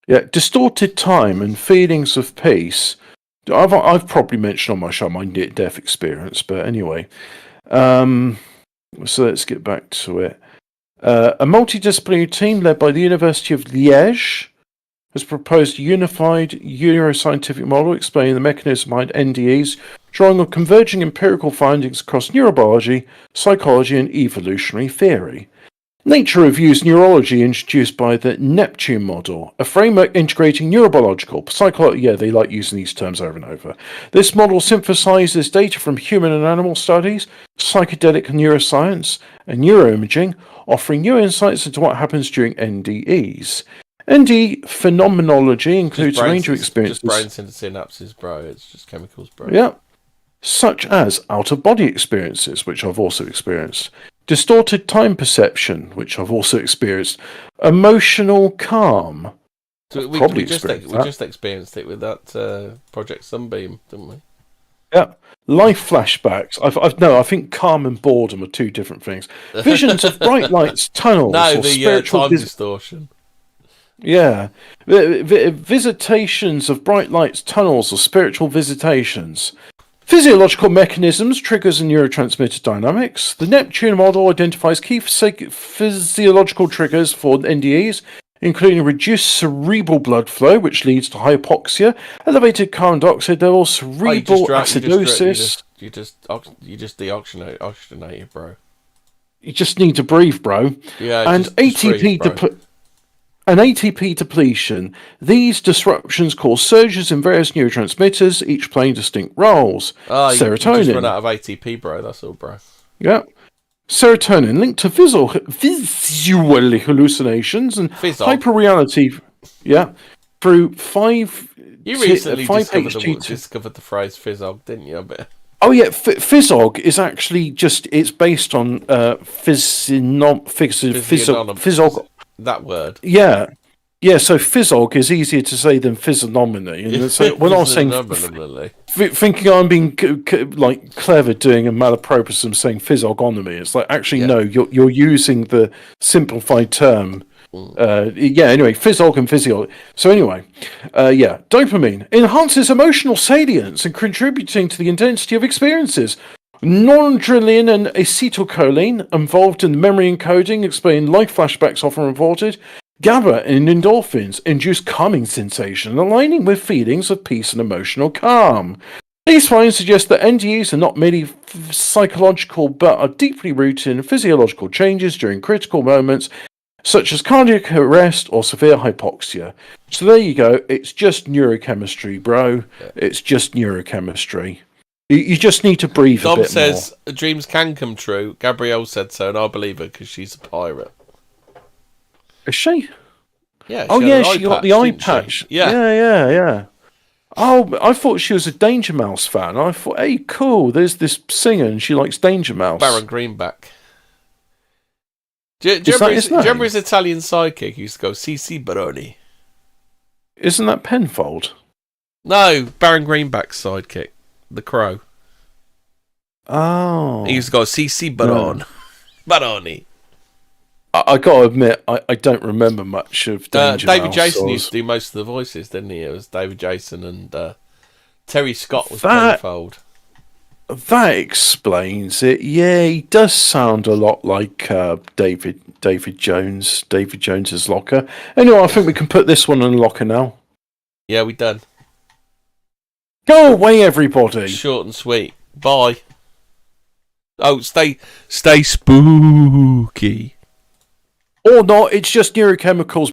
Yeah, distorted time and feelings of peace. I've probably mentioned on my show my near-death experience, but anyway. So let's get back to it. A multidisciplinary team led by the University of Liège has proposed a unified neuroscientific model explaining the mechanism behind NDEs, drawing on converging empirical findings across neurobiology, psychology, and evolutionary theory. Nature reviews neurology introduced by the Neptune model, a framework integrating neurobiological, psychology. Yeah, they like using these terms over and over. This model synthesizes data from human and animal studies, psychedelic neuroscience, and neuroimaging, offering new insights into what happens during NDEs. NDE phenomenology includes a range of experiences. Just brain synapses, bro. It's just chemicals, bro. Yeah. Such as out-of-body experiences, which I've also experienced. Distorted time perception, which I've also experienced. Emotional calm. So we just experienced it with that Project Sunbeam, didn't we? Yeah. Life flashbacks. I think calm and boredom are two different things. Visions of bright lights, tunnels, or spiritual time distortion. Yeah. Visitations of bright lights, tunnels, or spiritual visitations. Physiological mechanisms, triggers, and neurotransmitter dynamics. The Neptune model identifies key physiological triggers for NDEs, including reduced cerebral blood flow, which leads to hypoxia, elevated carbon dioxide levels, cerebral acidosis. You just deoxygenate it, bro. You just need to breathe, bro. Yeah, and ATP depletion. These disruptions cause surges in various neurotransmitters, each playing distinct roles. Serotonin. You just run out of ATP, bro. That's all, bro. Yeah. Serotonin linked to visual hallucinations and hyperreality. Yeah. Through five. You recently discovered the phrase physog, didn't you? Oh yeah, physog is actually it's based on physog. That word. Yeah. Yeah, so physog is easier to say than physiognomy. And so when I was saying thinking I'm being like clever doing a malapropism saying physiognomy, it's like actually no, you're using the simplified term. Anyway, physog and physio. So anyway, dopamine enhances emotional salience and contributing to the intensity of experiences. Noradrenaline and acetylcholine involved in memory encoding explain life flashbacks often reported. GABA and endorphins induce calming sensation, aligning with feelings of peace and emotional calm. These findings suggest that NDEs are not merely psychological, but are deeply rooted in physiological changes during critical moments, such as cardiac arrest or severe hypoxia. So there you go. It's just neurochemistry, bro. Yeah. It's just neurochemistry. You just need to breathe a bit more. Dom says dreams can come true. Gabrielle said so, and I believe her because she's a pirate. Is she? Yeah. She got the eye patch. Yeah. Oh, I thought she was a Danger Mouse fan. I thought, hey, cool. There's this singer, and she likes Danger Mouse. Baron Greenback. Do you remember his Italian sidekick who used to go, Cici Baroni? Isn't that Penfold? No, Baron Greenback's sidekick. The Crow. Oh. He used to go, Cici Baron. No. Baroni. I got to admit, I don't remember much of Danger David Mouse. Jason used to do most of the voices, didn't he? It was David Jason and Terry Scott was Penfold. That explains it. Yeah, he does sound a lot like David Jones. David Jones's locker. Anyway, I think we can put this one in the locker now. Yeah, we done. Go away, everybody. Short and sweet. Bye. Oh, stay spooky. Or not, it's just neurochemicals